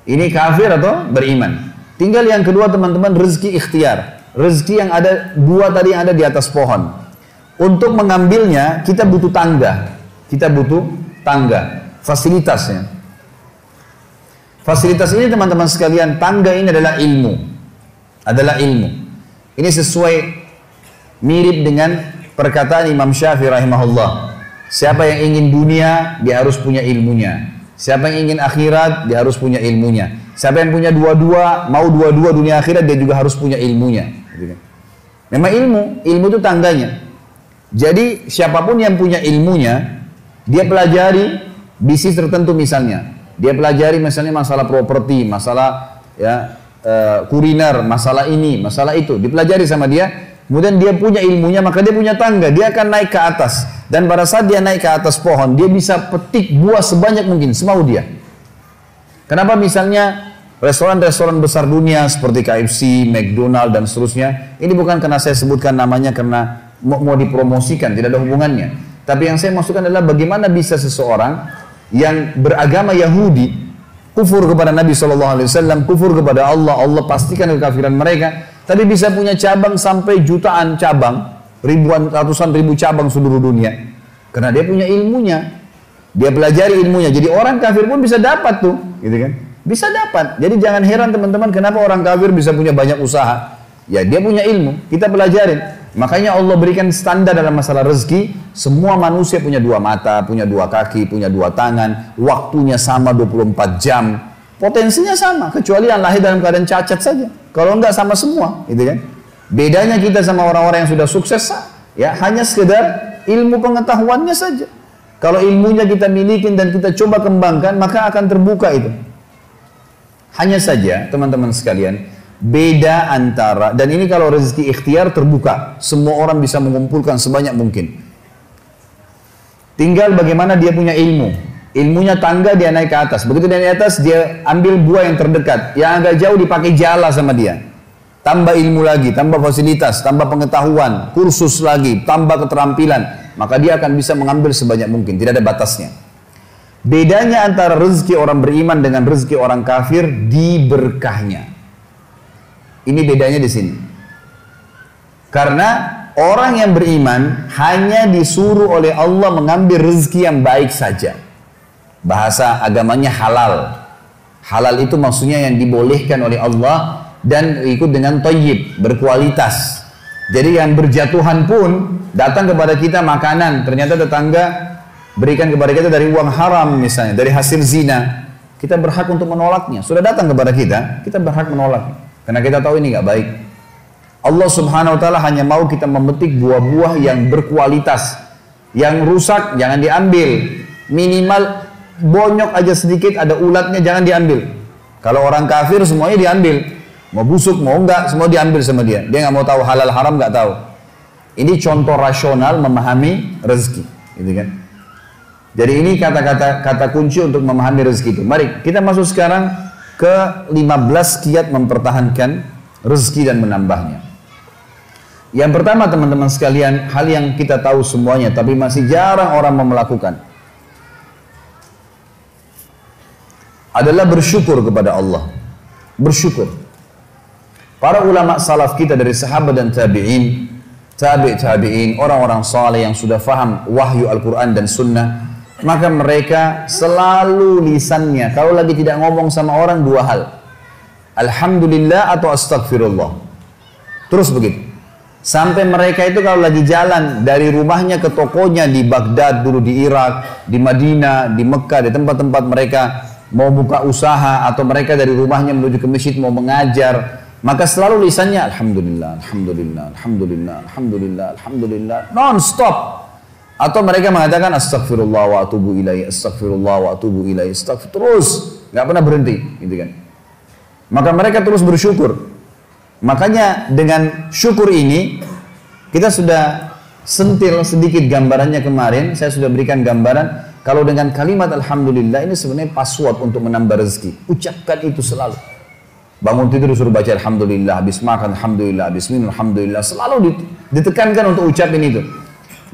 [SPEAKER 1] Ini kafir atau beriman. Tinggal yang kedua teman-teman, rezeki ikhtiar. rezeki yang ada, buah tadi yang ada di atas pohon. Untuk mengambilnya kita butuh tangga. Kita butuh tangga, fasilitasnya. Fasilitas ini teman-teman sekalian, tangga ini adalah ilmu. Adalah ilmu. Ini sesuai mirip dengan perkataan Imam Syafi'i rahimahullah. Siapa yang ingin dunia, dia harus punya ilmunya. Siapa yang ingin akhirat, dia harus punya ilmunya. Siapa yang punya dua-dua, mau dua-dua dunia akhirat, dia juga harus punya ilmunya. Memang ilmu itu tangganya. Jadi siapapun yang punya ilmunya, dia pelajari bisnis tertentu misalnya. Dia pelajari misalnya masalah properti, masalah kuliner, masalah ini, masalah itu. Dipelajari sama dia. Kemudian dia punya ilmunya, maka dia punya tangga. Dia akan naik ke atas. Dan pada saat dia naik ke atas pohon, dia bisa petik buah sebanyak mungkin, semau dia. Kenapa misalnya restoran-restoran besar dunia seperti KFC, McDonald dan seterusnya, ini bukan karena saya sebutkan namanya karena mau dipromosikan, tidak ada hubungannya. Tapi yang saya maksudkan adalah bagaimana bisa seseorang yang beragama Yahudi, kufur kepada Nabi SAW, kufur kepada Allah, Allah pastikan kekafiran mereka, tapi bisa punya cabang sampai jutaan cabang, ribuan, ratusan ribu cabang seluruh dunia. Karena dia punya ilmunya, dia pelajari ilmunya. Jadi orang kafir pun bisa dapat tuh, gitu kan? Bisa dapat. Jadi jangan heran teman-teman, kenapa orang kafir bisa punya banyak usaha? Ya dia punya ilmu, kita pelajarin. Makanya Allah berikan standar dalam masalah rezeki. Semua manusia punya dua mata, punya dua kaki, punya dua tangan, waktunya sama 24 jam, potensinya sama, kecuali yang lahir dalam keadaan cacat saja. Kalau enggak sama semua, gitu kan? Bedanya kita sama orang-orang yang sudah sukses, ya hanya sekedar ilmu pengetahuannya saja. Kalau ilmunya kita miliki dan kita coba kembangkan, maka akan terbuka itu. Hanya saja teman-teman sekalian, beda antara, dan ini kalau rezeki ikhtiar terbuka, semua orang bisa mengumpulkan sebanyak mungkin. Tinggal bagaimana dia punya ilmu. Ilmunya tangga, dia naik ke atas. Begitu dia naik ke atas, dia ambil buah yang terdekat. Yang agak jauh dipakai jala sama dia. Tambah ilmu lagi, tambah fasilitas, tambah pengetahuan, kursus lagi, tambah keterampilan. Maka dia akan bisa mengambil sebanyak mungkin, tidak ada batasnya. Bedanya antara rezeki orang beriman dengan rezeki orang kafir di berkahnya. Ini bedanya di sini. Karena orang yang beriman hanya disuruh oleh Allah mengambil rezeki yang baik saja. Bahasa agamanya halal. Halal itu maksudnya yang dibolehkan oleh Allah dan ikut dengan thayyib, berkualitas. Jadi yang berjatuhan pun datang kepada kita makanan, ternyata tetangga berikan kepada kita dari uang haram misalnya, dari hasil zina. Kita berhak untuk menolaknya. Sudah datang kepada kita, kita berhak menolaknya. Karena kita tahu ini nggak baik. Allah Subhanahu wa taala hanya mau kita memetik buah-buah yang berkualitas. Yang rusak jangan diambil. Minimal bonyok aja sedikit, ada ulatnya jangan diambil. Kalau orang kafir semuanya diambil. Mau busuk mau enggak semua diambil sama dia. Dia nggak mau tahu halal haram, nggak tahu. Ini contoh rasional memahami rezeki, gitu kan? Jadi ini kata kunci untuk memahami rezeki itu. Mari kita masuk sekarang ke 15 kiat mempertahankan rezeki dan menambahnya. Yang pertama teman-teman sekalian, hal yang kita tahu semuanya tapi masih jarang orang mau melakukan adalah bersyukur kepada Allah. Bersyukur. Para ulama salaf kita dari sahabat dan tabi'in, tabi'in, orang-orang saleh yang sudah faham wahyu Al-Quran dan Sunnah, maka mereka selalu lisannya kalau lagi tidak ngomong sama orang dua hal, alhamdulillah atau astagfirullah, terus begitu. Sampai mereka itu kalau lagi jalan dari rumahnya ke tokonya di Baghdad dulu, di Irak, di Madinah, di Mekah, di tempat-tempat mereka mau buka usaha, atau mereka dari rumahnya menuju ke masjid mau mengajar, maka selalu lisannya alhamdulillah, alhamdulillah, alhamdulillah, alhamdulillah, alhamdulillah, non-stop. Atau mereka mengatakan astagfirullah wa atubu ilaih, astagfirullah wa atubu ilaih, astagfirullah, terus nggak pernah berhenti, gitu kan? Maka mereka terus bersyukur. Makanya dengan syukur ini kita sudah sentil sedikit gambarannya kemarin. Saya sudah berikan gambaran kalau dengan kalimat alhamdulillah ini sebenarnya password untuk menambah rezeki. Ucapkan itu selalu. Bangun tidur disuruh baca alhamdulillah, habis makan alhamdulillah, habis minum alhamdulillah, selalu ditekankan untuk ucapin itu.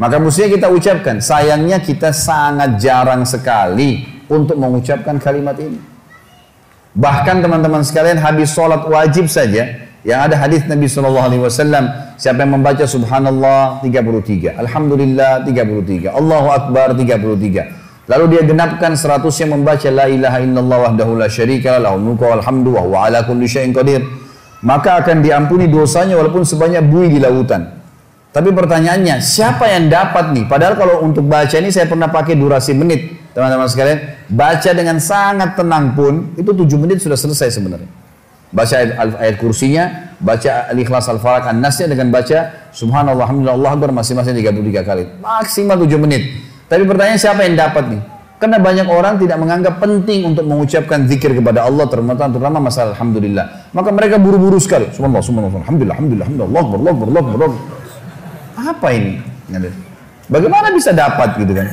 [SPEAKER 1] Maka mestinya kita ucapkan. Sayangnya kita sangat jarang sekali untuk mengucapkan kalimat ini. Bahkan teman-teman sekalian habis sholat wajib saja, Yang ada hadis Nabi SAW, siapa yang membaca subhanallah 33, alhamdulillah 33, Allahu Akbar 33. Lalu dia genapkan 100-nya membaca la ilaha illallah wahdahu la syarika lahu mulku wal hamdu wa huwa ala kulli syai'in qadir. Maka akan diampuni dosanya walaupun sebanyak buih di lautan. Tapi pertanyaannya, siapa yang dapat nih? Padahal kalau untuk baca ini saya pernah pakai durasi menit. Teman-teman sekalian, baca dengan sangat tenang pun, itu 7 menit sudah selesai sebenarnya. Baca ayat kursinya, baca al-ikhlas al-falaq an-nasnya dengan baca subhanallah alhamdulillah Allah akbar masing-masing 33 kali. Maksimal 7 menit. Tapi pertanyaan siapa yang dapat nih? Karena banyak orang tidak menganggap penting untuk mengucapkan zikir kepada Allah terutama masalah alhamdulillah. Maka mereka buru-buru sekali. Subhanallah, subhanallah, alhamdulillah, alhamdulillah, alhamdulillah, Allah akbar, Allah akbar, Allah akbar, Allah akbar. Apa ini? Bagaimana bisa dapat gitu kan?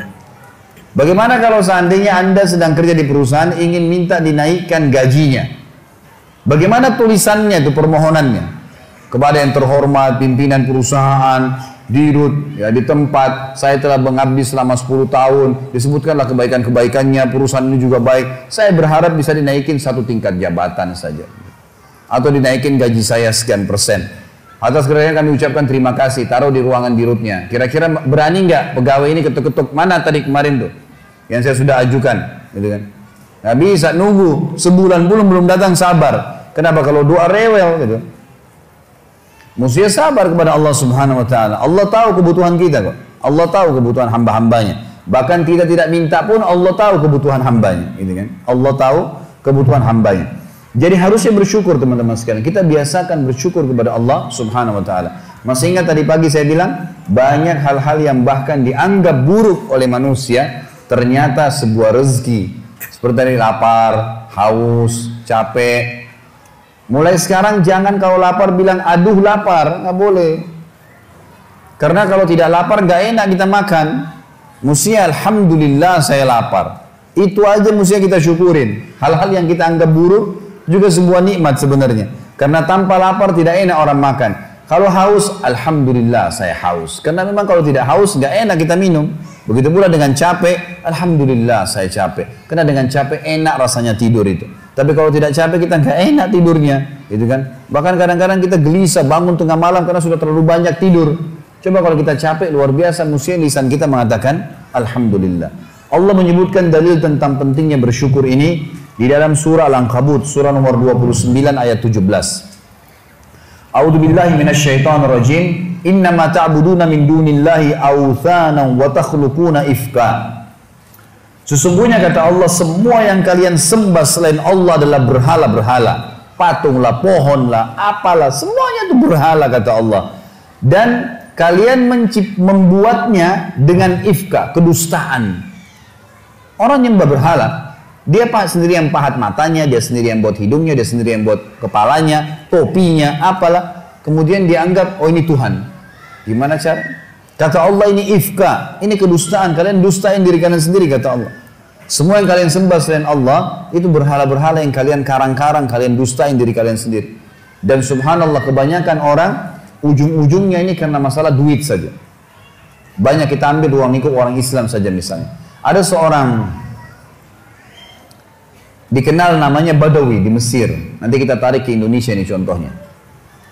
[SPEAKER 1] Bagaimana kalau seandainya Anda sedang kerja di perusahaan ingin minta dinaikkan gajinya? Bagaimana tulisannya itu permohonannya? Kepada yang terhormat pimpinan perusahaan, dirut ya di tempat saya telah mengabdi selama 10 tahun, disebutkanlah kebaikan-kebaikannya, perusahaan ini juga baik. Saya berharap bisa dinaikin 1 tingkat jabatan saja. Atau dinaikin gaji saya sekian persen. Atas kerjanya kami ucapkan terima kasih, taruh di ruangan dirutnya. Kira-kira berani nggak pegawai ini ketuk-ketuk, mana tadi kemarin tuh yang saya sudah ajukan, gitu kan? Nggak bisa nunggu sebulan belum datang, sabar. Kenapa? Kalau doa rewel gitu. Mestinya sabar kepada Allah Subhanahu Wa Taala. Allah tahu kebutuhan kita kok. Allah tahu kebutuhan hamba-hambanya. Bahkan kita tidak minta pun Allah tahu kebutuhan hambanya, gitu kan? Allah tahu kebutuhan hambanya. Jadi harusnya bersyukur teman-teman sekalian. Kita biasakan bersyukur kepada Allah Subhanahu Wa Taala. Masih ingat tadi pagi saya bilang banyak hal-hal yang bahkan dianggap buruk oleh manusia ternyata sebuah rezeki. Seperti tadi lapar, haus, capek. Mulai sekarang jangan kalau lapar bilang aduh lapar, nggak boleh. Karena kalau tidak lapar nggak enak kita makan. Mestinya alhamdulillah saya lapar. Itu aja mestinya kita syukurin. Hal-hal yang kita anggap buruk juga sebuah nikmat sebenarnya. Karena tanpa lapar tidak enak orang makan. Kalau haus, alhamdulillah saya haus. Karena memang kalau tidak haus nggak enak kita minum. Begitu pula dengan capek, alhamdulillah saya capek. Karena dengan capek enak rasanya tidur itu. Tapi kalau tidak capek kita nggak enak tidurnya, gitu kan? Bahkan kadang-kadang kita gelisah bangun tengah malam karena sudah terlalu banyak tidur. Coba kalau kita capek luar biasa, mestinya lisan kita mengatakan alhamdulillah. Allah menyebutkan dalil tentang pentingnya bersyukur ini di dalam surah Al-Ankabut, surah nomor 29 ayat 17. A'udzu billahi minasyaitonir rajim. Innama ta'buduna min dunillahi awthanan wa takhluquna ifka. Sesungguhnya kata Allah, semua yang kalian sembah selain Allah adalah berhala-berhala. Patunglah, pohonlah, apalah, semuanya itu berhala kata Allah. Dan kalian membuatnya dengan ifka, kedustaan. Orang yang berhala, dia sendiri yang pahat matanya, dia sendiri yang buat hidungnya, dia sendiri yang buat kepalanya, topinya, apalah. Kemudian dia anggap, oh ini Tuhan. Gimana cara? Kata Allah ini ifka, ini kedustaan. Kalian dustain diri kalian sendiri kata Allah. Semua yang kalian sembah selain Allah itu berhala-berhala yang kalian karang-karang, kalian dustain diri kalian sendiri. Dan subhanallah kebanyakan orang ujung-ujungnya ini karena masalah duit saja. Banyak kita ambil ruang lingkup orang Islam saja misalnya. Ada seorang dikenal namanya Badawi di Mesir. Nanti kita tarik ke Indonesia ini contohnya.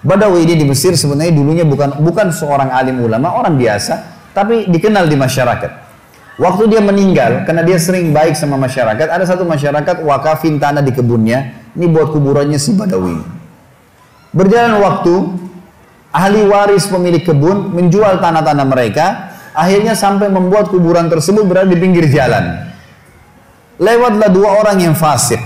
[SPEAKER 1] Badawi ini di Mesir sebenarnya dulunya bukan seorang alim ulama, orang biasa, tapi dikenal di masyarakat. Waktu dia meninggal, karena dia sering baik sama masyarakat, ada satu masyarakat wakafin tanah di kebunnya, ini buat kuburannya si Badawi. Berjalan waktu, ahli waris pemilik kebun menjual tanah-tanah mereka, akhirnya sampai membuat kuburan tersebut berada di pinggir jalan. Lewatlah 2 orang yang fasik.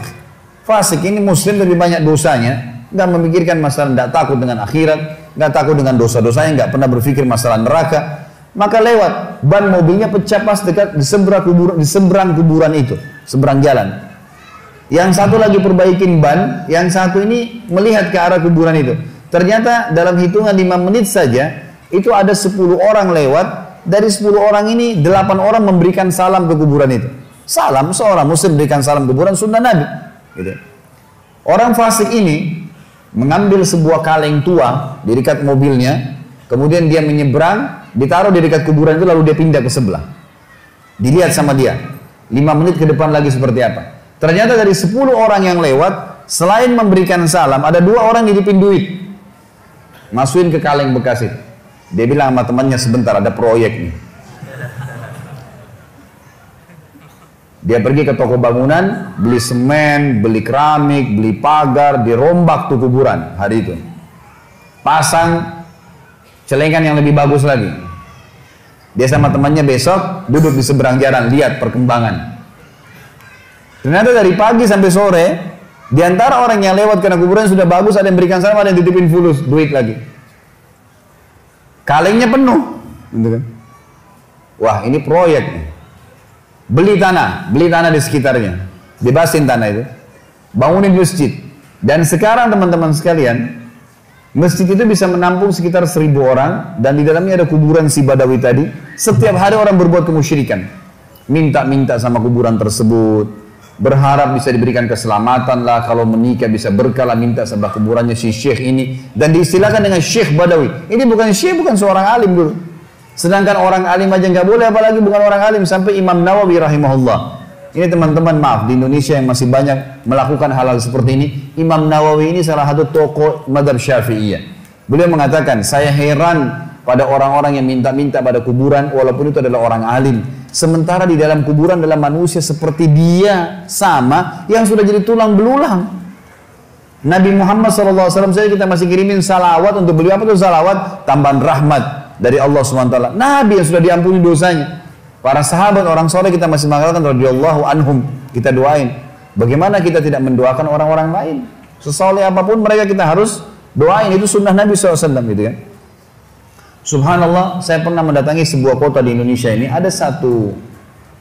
[SPEAKER 1] Fasik ini muslim lebih banyak dosanya, nggak memikirkan masalah, nggak takut dengan akhirat, nggak takut dengan dosa-dosanya, nggak pernah berpikir masalah neraka. Maka lewat, ban mobilnya pecah pas dekat di seberang kuburan itu, seberang jalan. Yang satu lagi perbaikin ban, yang satu ini melihat ke arah kuburan itu. Ternyata dalam hitungan 5 menit saja, itu ada 10 orang lewat, dari 10 orang ini 8 orang memberikan salam ke kuburan itu. Salam, seorang muslim berikan salam ke kuburan sunnah Nabi. Gitu. Orang fasik ini mengambil sebuah kaleng tua di dekat mobilnya, kemudian dia menyeberang, ditaruh di dekat kuburan itu, lalu dia pindah ke sebelah. Dilihat sama dia, 5 menit ke depan lagi seperti apa. Ternyata dari 10 orang yang lewat, selain memberikan salam, ada 2 orang nitipin duit. masukin ke kaleng bekas itu. Dia bilang sama temannya, sebentar ada proyek nih. Dia pergi ke toko bangunan, beli semen, beli keramik, beli pagar, dirombak tuh kuburan hari itu. Pasang celengan yang lebih bagus lagi. Dia sama temannya besok duduk di seberang jalan, lihat perkembangan. Ternyata dari pagi sampai sore, di antara orang yang lewat karena kuburan sudah bagus, ada yang berikan salam, ada yang titipin fulus, duit lagi. Kalengnya penuh, gitu kan? Wah, ini proyek nih. Beli tanah di sekitarnya, bebasin tanah itu, bangunin masjid. Dan sekarang teman-teman sekalian, masjid itu bisa menampung sekitar 1.000 orang, dan di dalamnya ada kuburan si Badawi tadi. Setiap hari orang berbuat kemusyrikan, minta-minta sama kuburan tersebut, berharap bisa diberikan keselamatan lah, kalau menikah bisa berkah lah, minta sama kuburannya si syekh ini, dan diistilahkan dengan Syekh Badawi. Ini bukan syekh, bukan seorang alim dulu. Sedangkan orang alim aja nggak boleh, apalagi bukan orang alim. Sampai Imam Nawawi rahimahullah. Ini teman-teman, maaf, di Indonesia yang masih banyak melakukan hal-hal seperti ini. Imam Nawawi ini salah satu tokoh mazhab Syafi'iyah. Beliau mengatakan, saya heran pada orang-orang yang minta-minta pada kuburan walaupun itu adalah orang alim. Sementara di dalam kuburan adalah manusia seperti dia sama yang sudah jadi tulang belulang. Nabi Muhammad SAW saja kita masih kirimin salawat untuk beliau. Apa itu salawat? Tambahan rahmat dari Allah SWT. Nabi yang sudah diampuni dosanya. Para sahabat, orang soleh kita masih mengatakan radhiyallahu anhum, kita doain. Bagaimana kita tidak mendoakan orang-orang lain? Sesoleh apapun mereka kita harus doain. Itu sunnah Nabi SAW gitu kan. Subhanallah, saya pernah mendatangi sebuah kota di Indonesia ini. Ada satu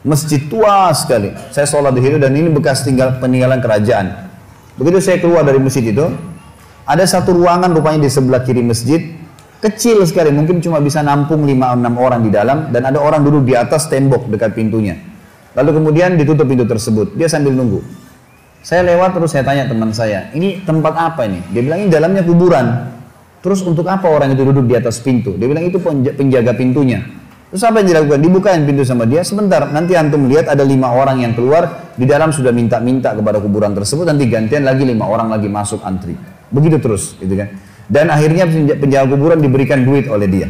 [SPEAKER 1] masjid tua sekali. Saya sholat di situ dan ini bekas peninggalan kerajaan. Begitu saya keluar dari masjid itu, ada satu ruangan rupanya di sebelah kiri masjid. Kecil sekali, mungkin cuma bisa nampung 5-6 orang di dalam, dan ada orang duduk di atas tembok dekat pintunya. Lalu kemudian ditutup pintu tersebut, dia sambil nunggu. Saya lewat terus saya tanya teman saya, ini tempat apa ini? Dia bilang ini dalamnya kuburan. Terus untuk apa orang itu duduk di atas pintu? Dia bilang itu penjaga pintunya. Terus apa yang dilakukan? Dibukain pintu sama dia, sebentar, nanti antum lihat ada 5 orang yang keluar, di dalam sudah minta-minta kepada kuburan tersebut, nanti gantian lagi 5 orang lagi masuk antri. Begitu terus, gitu kan. Dan akhirnya penjaga kuburan diberikan duit oleh dia.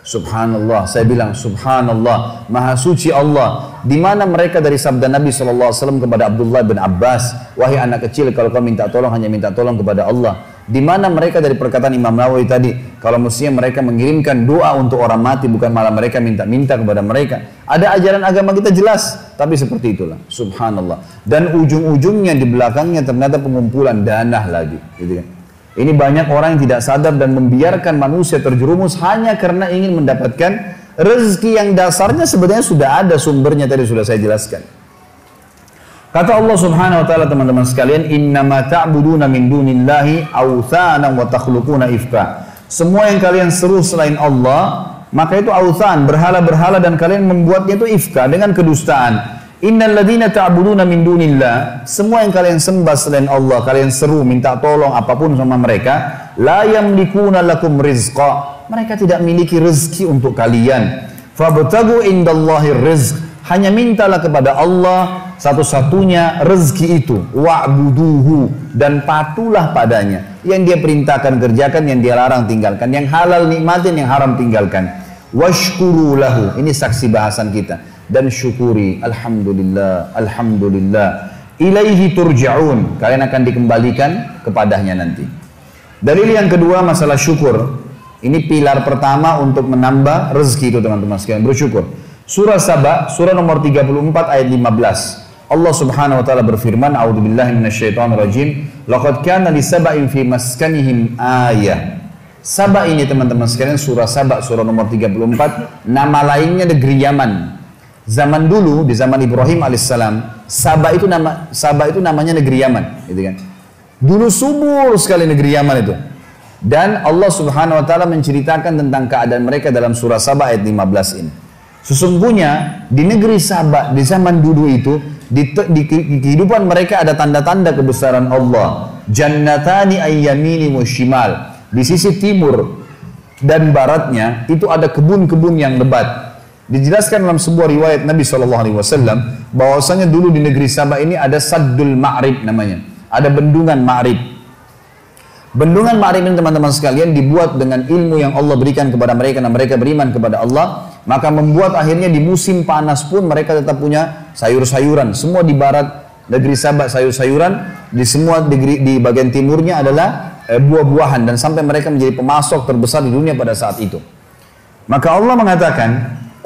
[SPEAKER 1] Subhanallah, saya bilang subhanallah, maha suci Allah. Di mana mereka dari sabda Nabi SAW kepada Abdullah bin Abbas, wahai anak kecil, kalau kau minta tolong hanya minta tolong kepada Allah. Di mana mereka dari perkataan Imam Nawawi tadi, kalau mestinya mereka mengirimkan doa untuk orang mati, bukan malah mereka minta-minta kepada mereka. Ada ajaran agama kita jelas, tapi seperti itulah. Subhanallah. Dan ujung-ujungnya di belakangnya ternyata pengumpulan dana lagi, gitu kan. Ini banyak orang yang tidak sadar dan membiarkan manusia terjerumus hanya karena ingin mendapatkan rezeki yang dasarnya sebenarnya sudah ada sumbernya, tadi sudah saya jelaskan. Kata Allah Subhanahu wa taala, teman-teman sekalian, innama ta'buduna min dunillahi awthanan wa takhluquna ifka. Semua yang kalian seru selain Allah, maka itu awthan, berhala-berhala, dan kalian membuatnya itu ifka dengan kedustaan. Innal ladzina ta'buduna min dunillah, semua yang kalian sembah selain Allah, kalian seru minta tolong apapun sama mereka, la yamlikuna lakum rizqa, mereka tidak memiliki rezeki untuk kalian. Fabtagu indallahi rizq, hanya mintalah kepada Allah satu-satunya rezeki itu. Wa'buduhu, dan patuhlah padanya. Yang dia perintahkan kerjakan, yang dia larang tinggalkan, yang halal nikmatin, yang haram tinggalkan. Washkuru lahu, ini saksi bahasan kita. Dan syukuri, alhamdulillah, alhamdulillah. Ilaihi turja'un, kalian akan dikembalikan kepadanya nanti. Dalil yang kedua masalah syukur. Ini pilar pertama untuk menambah rezeki itu, teman-teman sekalian, bersyukur. Surah Saba, surah nomor 34 ayat 15. Allah Subhanahu wa taala berfirman, a'udzubillahi minasyaitonirrajim, laqad kana li sab'in fi maskanihim ayah. Saba ini, teman-teman sekalian, surah Saba, surah nomor 34, nama lainnya negeri Yaman. Zaman dulu, di zaman Ibrahim alaihissalam, Saba itu namanya negeri Yaman, gitu kan. Dulu subur sekali negeri Yaman itu. Dan Allah Subhanahu wa taala menceritakan tentang keadaan mereka dalam surah Saba ayat 15 ini. Sesungguhnya di negeri Saba di zaman dulu itu, di kehidupan mereka ada tanda-tanda kebesaran Allah. Jannatani ayyamini wa shimal. Di sisi timur dan baratnya itu ada kebun-kebun yang lebat. Dijelaskan dalam sebuah riwayat Nabi SAW bahwasanya dulu di negeri Saba ini ada Saddul Ma'rib namanya, ada bendungan Ma'rib. Bendungan Ma'rib ini teman-teman sekalian dibuat dengan ilmu yang Allah berikan kepada mereka dan mereka beriman kepada Allah, maka membuat akhirnya di musim panas pun mereka tetap punya sayur-sayuran. Semua di barat negeri Sabah sayur-sayuran, di semua di bagian timurnya adalah buah-buahan, dan sampai mereka menjadi pemasok terbesar di dunia pada saat itu. Maka Allah mengatakan,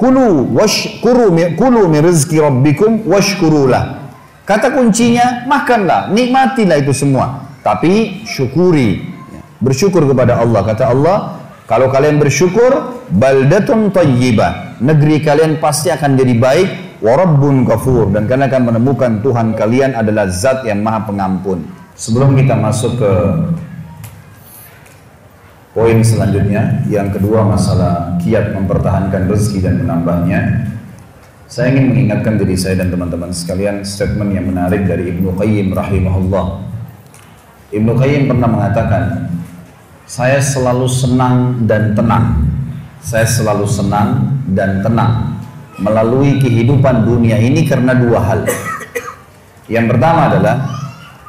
[SPEAKER 1] kulu min rizki rabbikum washkurulah. Kata kuncinya, makanlah, nikmatilah itu semua, tapi syukuri, bersyukur kepada Allah. Kata Allah, kalau kalian bersyukur, baldatun tayyibah, negeri kalian pasti akan jadi baik, wa rabbun ghafur, dan kalian akan menemukan Tuhan kalian adalah zat yang maha pengampun. Sebelum kita masuk ke poin selanjutnya, yang kedua masalah kiat mempertahankan rezeki dan menambahnya, saya ingin mengingatkan diri saya dan teman-teman sekalian statement yang menarik dari Ibnu Qayyim rahimahullah. Ibnu Qayyim pernah mengatakan, saya selalu senang dan tenang. Saya selalu senang dan tenang melalui kehidupan dunia ini karena dua hal. Yang pertama adalah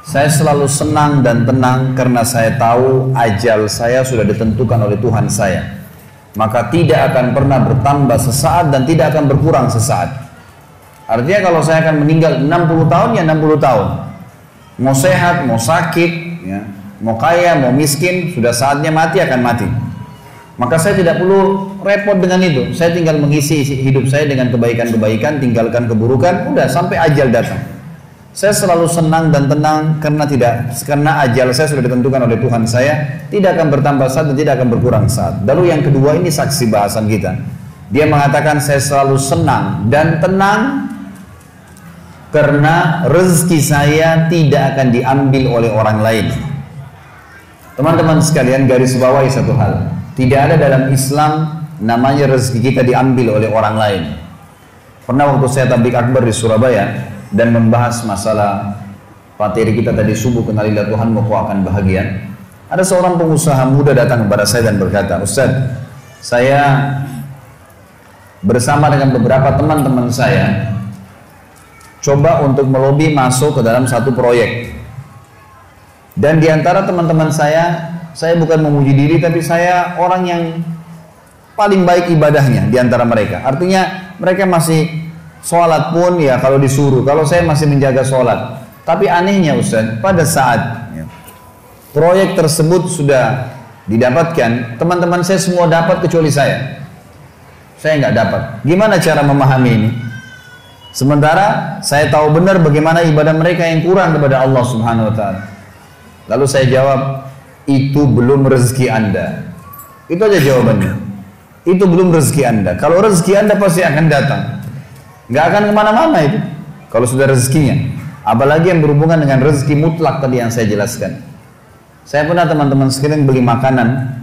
[SPEAKER 1] saya selalu senang dan tenang karena saya tahu ajal saya sudah ditentukan oleh Tuhan saya. Maka tidak akan pernah bertambah sesaat dan tidak akan berkurang sesaat. Artinya kalau saya akan meninggal 60 tahun ya 60 tahun. Mau sehat, mau sakit, ya, mau kaya, mau miskin, sudah saatnya mati akan mati. Maka saya tidak perlu repot dengan itu. Saya tinggal mengisi hidup saya dengan kebaikan-kebaikan, tinggalkan keburukan, udah sampai ajal datang. Saya selalu senang dan tenang karena ajal saya sudah ditentukan oleh Tuhan saya, tidak akan bertambah saat dan tidak akan berkurang saat. Lalu yang kedua, ini saksi bahasan kita. Dia mengatakan saya selalu senang dan tenang karena rezeki saya tidak akan diambil oleh orang lain. Teman-teman sekalian, garis bawahi satu hal. Tidak ada dalam Islam namanya rezeki kita diambil oleh orang lain. Pernah waktu saya tabligh akbar di Surabaya dan membahas masalah materi kita tadi subuh, kenalilah Tuhanmu kau akan bahagia. Ada seorang pengusaha muda datang kepada saya dan berkata, Ustaz, saya bersama dengan beberapa teman-teman saya coba untuk melobi masuk ke dalam satu proyek. Dan diantara teman-teman saya bukan memuji diri, tapi saya orang yang paling baik ibadahnya diantara mereka. Artinya mereka masih sholat pun ya kalau disuruh, kalau saya masih menjaga sholat. Tapi anehnya Ustaz, pada saat proyek tersebut sudah didapatkan, teman-teman saya semua dapat kecuali saya nggak dapat. Gimana cara memahami ini? Sementara saya tahu benar bagaimana ibadah mereka yang kurang kepada Allah Subhanahu wa Ta'ala. Lalu saya jawab, itu belum rezeki Anda. Itu aja jawabannya. Itu belum rezeki Anda. Kalau rezeki Anda pasti akan datang. Nggak akan kemana-mana itu kalau sudah rezekinya. Apalagi yang berhubungan dengan rezeki mutlak tadi yang saya jelaskan. Saya pernah teman-teman sekalian beli makanan.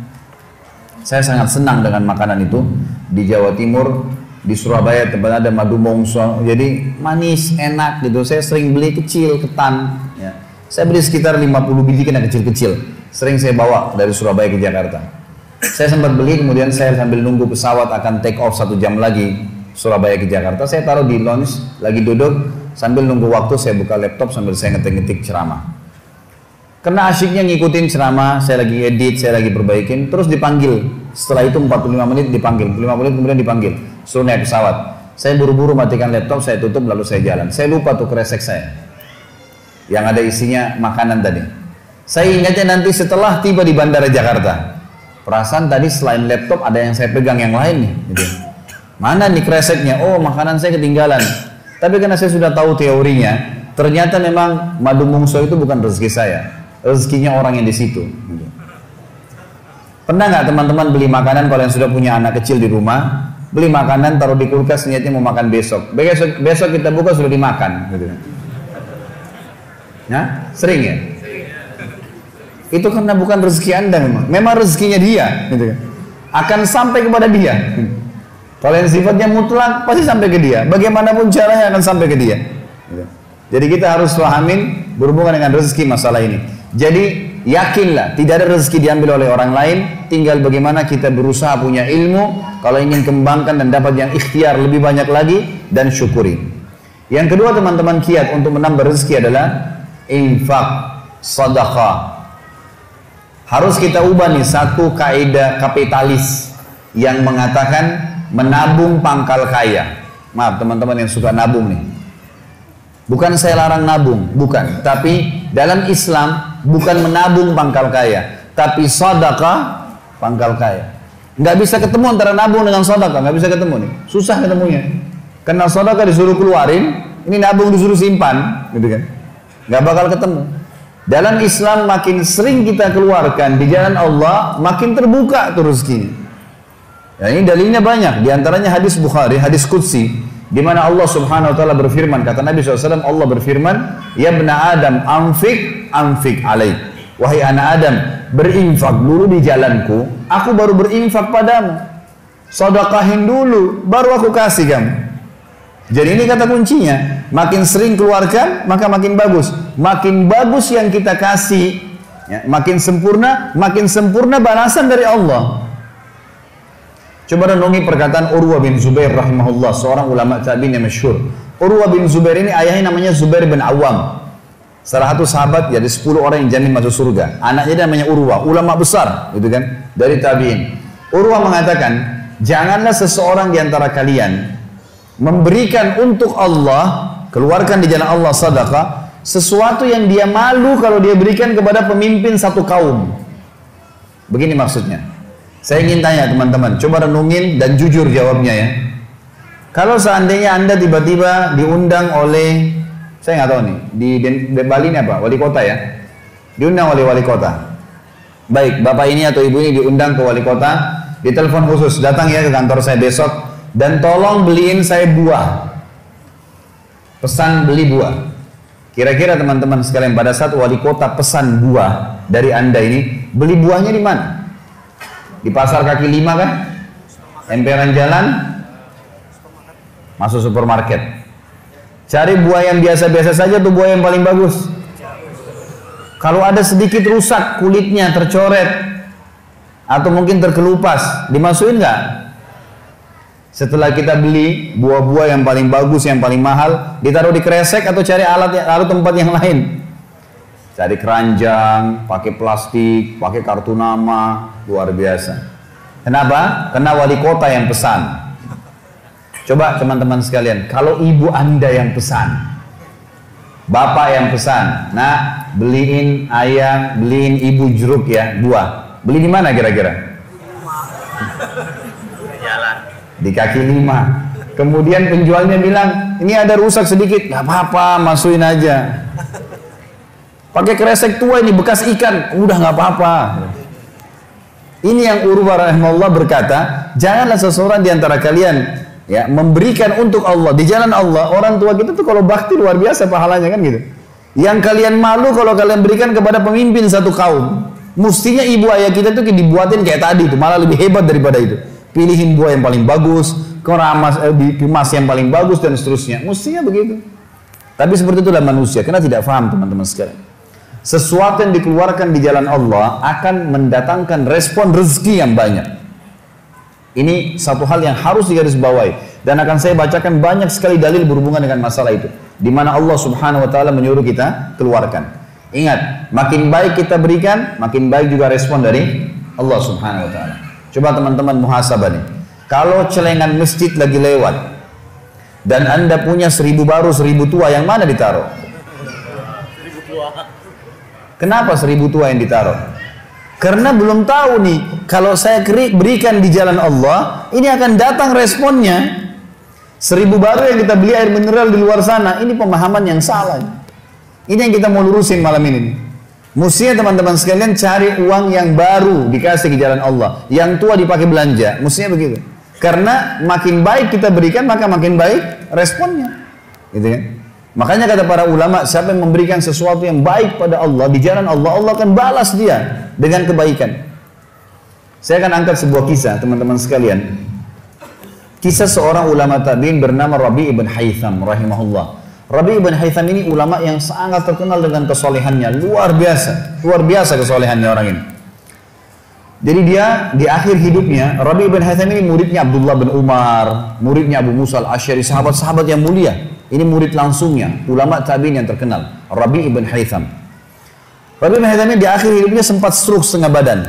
[SPEAKER 1] Saya sangat senang dengan makanan itu. Di Jawa Timur, di Surabaya tempat ada madu mongso, jadi manis, enak gitu. Saya sering beli kecil, ketan ya. Saya beli sekitar 50 biji kena kecil-kecil. Sering saya bawa dari Surabaya ke Jakarta. Saya sempat beli, kemudian saya sambil nunggu pesawat akan take off 1 jam lagi Surabaya ke Jakarta, saya taruh di lounge, lagi duduk sambil nunggu waktu, saya buka laptop sambil saya ngetik-ngetik ceramah. Karena asyiknya ngikutin ceramah, saya lagi edit, saya lagi perbaikin, terus dipanggil. Setelah itu 45 menit dipanggil, 45 menit kemudian dipanggil, suruh naik pesawat. Saya buru-buru matikan laptop, saya tutup lalu saya jalan. Saya lupa tuh kresek saya yang ada isinya makanan tadi. Saya ingatnya nanti setelah tiba di Bandara Jakarta. Perasaan tadi selain laptop ada yang saya pegang yang lain nih gitu. Mana nih kreseknya? Oh, makanan saya ketinggalan. Tapi karena saya sudah tahu teorinya, ternyata memang madu mongso itu bukan rezeki saya. Rezekinya orang yang di situ. Gitu. Pernah nggak teman-teman beli makanan kalau yang sudah punya anak kecil di rumah, beli makanan taruh di kulkas niatnya mau makan besok. Besok kita buka sudah dimakan. Gitu. Nah, sering ya? Itu karena bukan rezeki Anda memang. Memang rezekinya dia. Gitu. Akan sampai kepada dia. Kalau yang sifatnya mutlak pasti sampai ke dia. Bagaimanapun caranya akan sampai ke dia. Jadi kita harus pahamin berhubungan dengan rezeki masalah ini. Jadi yakinlah tidak ada rezeki diambil oleh orang lain. Tinggal bagaimana kita berusaha punya ilmu. Kalau ingin kembangkan dan dapat yang ikhtiar lebih banyak lagi dan syukuri. Yang kedua teman-teman kiat untuk menambah rezeki adalah infak, sedekah. Harus kita ubah nih satu kaidah kapitalis yang mengatakan menabung pangkal kaya. Maaf teman-teman yang suka nabung nih. Bukan saya larang nabung, bukan. Tapi dalam Islam bukan menabung pangkal kaya, tapi sedekah pangkal kaya. Nggak bisa ketemu antara nabung dengan sedekah, nggak bisa ketemu nih. Susah ketemunya. Karena sedekah disuruh keluarin, ini nabung disuruh simpan, gitu kan? Nggak bakal ketemu. Dalam Islam makin sering kita keluarkan di jalan Allah, makin terbuka tuh rezekinya. Ya, ini dalilnya banyak. Di antaranya hadis Bukhari, hadis Qudsi, di mana Allah Subhanahu wa taala berfirman, kata Nabi SAW, Allah berfirman, "Ya bna Adam, anfik alaik." Wahai anak Adam, berinfak dulu di jalanku, aku baru berinfak padamu. Sedekahin dulu, baru aku kasih kamu. Jadi ini kata kuncinya, makin sering keluarkan, maka makin bagus. Makin bagus yang kita kasih, ya, makin sempurna balasan dari Allah. Coba renungi perkataan Urwah bin Zubair rahimahullah, seorang ulama tabi'in yang masyhur. Urwah bin Zubair ini ayahnya namanya Zubair bin Awam. Salah satu sahabat dari 10 orang yang jamin masuk surga. Anaknya namanya Urwah, ulama besar, gitu kan, dari tabi'in. Urwah mengatakan, janganlah seseorang di antara kalian memberikan untuk Allah, keluarkan di jalan Allah sedekah, sesuatu yang dia malu kalau dia berikan kepada pemimpin satu kaum. Begini maksudnya. Saya ingin tanya teman-teman, coba renungin dan jujur jawabnya ya. Kalau seandainya Anda tiba-tiba diundang oleh, saya nggak tahu nih, di Bali ini apa? Wali kota ya? Diundang oleh wali kota. Baik, bapak ini atau ibu ini diundang ke wali kota, ditelepon khusus, datang ya ke kantor saya besok, dan tolong beliin saya buah. Pesan beli buah. Kira-kira teman-teman sekalian, pada saat wali kota pesan buah dari Anda ini, beli buahnya di mana? Di pasar kaki 5 kan? Emperan jalan? Masuk supermarket. Cari buah yang biasa-biasa saja tuh, buah yang paling bagus. Kalau ada sedikit rusak, kulitnya tercoret, atau mungkin terkelupas, dimasukin nggak? Setelah kita beli buah-buah yang paling bagus, yang paling mahal, ditaruh di kresek atau cari alat tempat yang lain. Cari keranjang, pakai plastik, pakai kartu nama, luar biasa. Kenapa? Karena wali kota yang pesan. Coba teman-teman sekalian, kalau ibu Anda yang pesan, bapak yang pesan, nah beliin ayah, beliin ibu jeruk ya, buah. Beli di mana kira-kira? Di kaki 5. Kemudian penjualnya bilang, ini ada rusak sedikit, nggak apa-apa, masukin aja. Pakai kresek tua ini bekas ikan, udah nggak apa-apa. Ini yang Urwah rahimahullah berkata, janganlah seseorang di antara kalian ya memberikan untuk Allah di jalan Allah. Orang tua kita tuh kalau bakti luar biasa pahalanya kan gitu. Yang kalian malu kalau kalian berikan kepada pemimpin satu kaum. Mestinya ibu ayah kita tuh dibuatin kayak tadi tuh, malah lebih hebat daripada itu. Pilihin buah yang paling bagus, dikemas yang paling bagus dan seterusnya. Mestinya begitu. Tapi seperti itulah manusia, karena tidak paham teman-teman sekalian. Sesuatu yang dikeluarkan di jalan Allah akan mendatangkan respon rezeki yang banyak. Ini satu hal yang harus digarisbawahi, dan akan saya bacakan banyak sekali dalil berhubungan dengan masalah itu, di mana Allah Subhanahu wa taala menyuruh kita keluarkan. Ingat, makin baik kita berikan, makin baik juga respon dari Allah Subhanahu wa taala. Coba teman-teman muhasabah nih. Kalau celengan masjid lagi lewat dan Anda punya 1000 baru 1000 tua, yang mana ditaruh? Kenapa 1000 tua yang ditaruh? Karena belum tahu nih, kalau saya berikan di jalan Allah, ini akan datang responnya. 1000 baru yang kita beli air mineral di luar sana, ini pemahaman yang salah. Ini yang kita mau lurusin malam ini. Mestinya teman-teman sekalian cari uang yang baru dikasih ke jalan Allah, yang tua dipakai belanja. Mestinya begitu. Karena makin baik kita berikan, maka makin baik responnya. Gitu kan? Makanya kata para ulama, siapa yang memberikan sesuatu yang baik pada Allah, di jalan Allah, Allah akan balas dia dengan kebaikan. Saya akan angkat sebuah kisah teman-teman sekalian. Kisah seorang ulama tabi'in bernama Rabi' ibn Haytham rahimahullah. Rabi' ibn Haytham ini ulama yang sangat terkenal dengan kesolehannya, luar biasa kesolehannya orang ini. Jadi dia di akhir hidupnya, Rabi' ibn Haytham ini muridnya Abdullah bin Umar, muridnya Abu Musa al-Asy'ari, sahabat-sahabat yang mulia. Ini murid langsungnya, ulama tabi'in yang terkenal, Rabi' ibn Haytham. Rabi bin Haytham di akhir hidupnya sempat stroke setengah badan.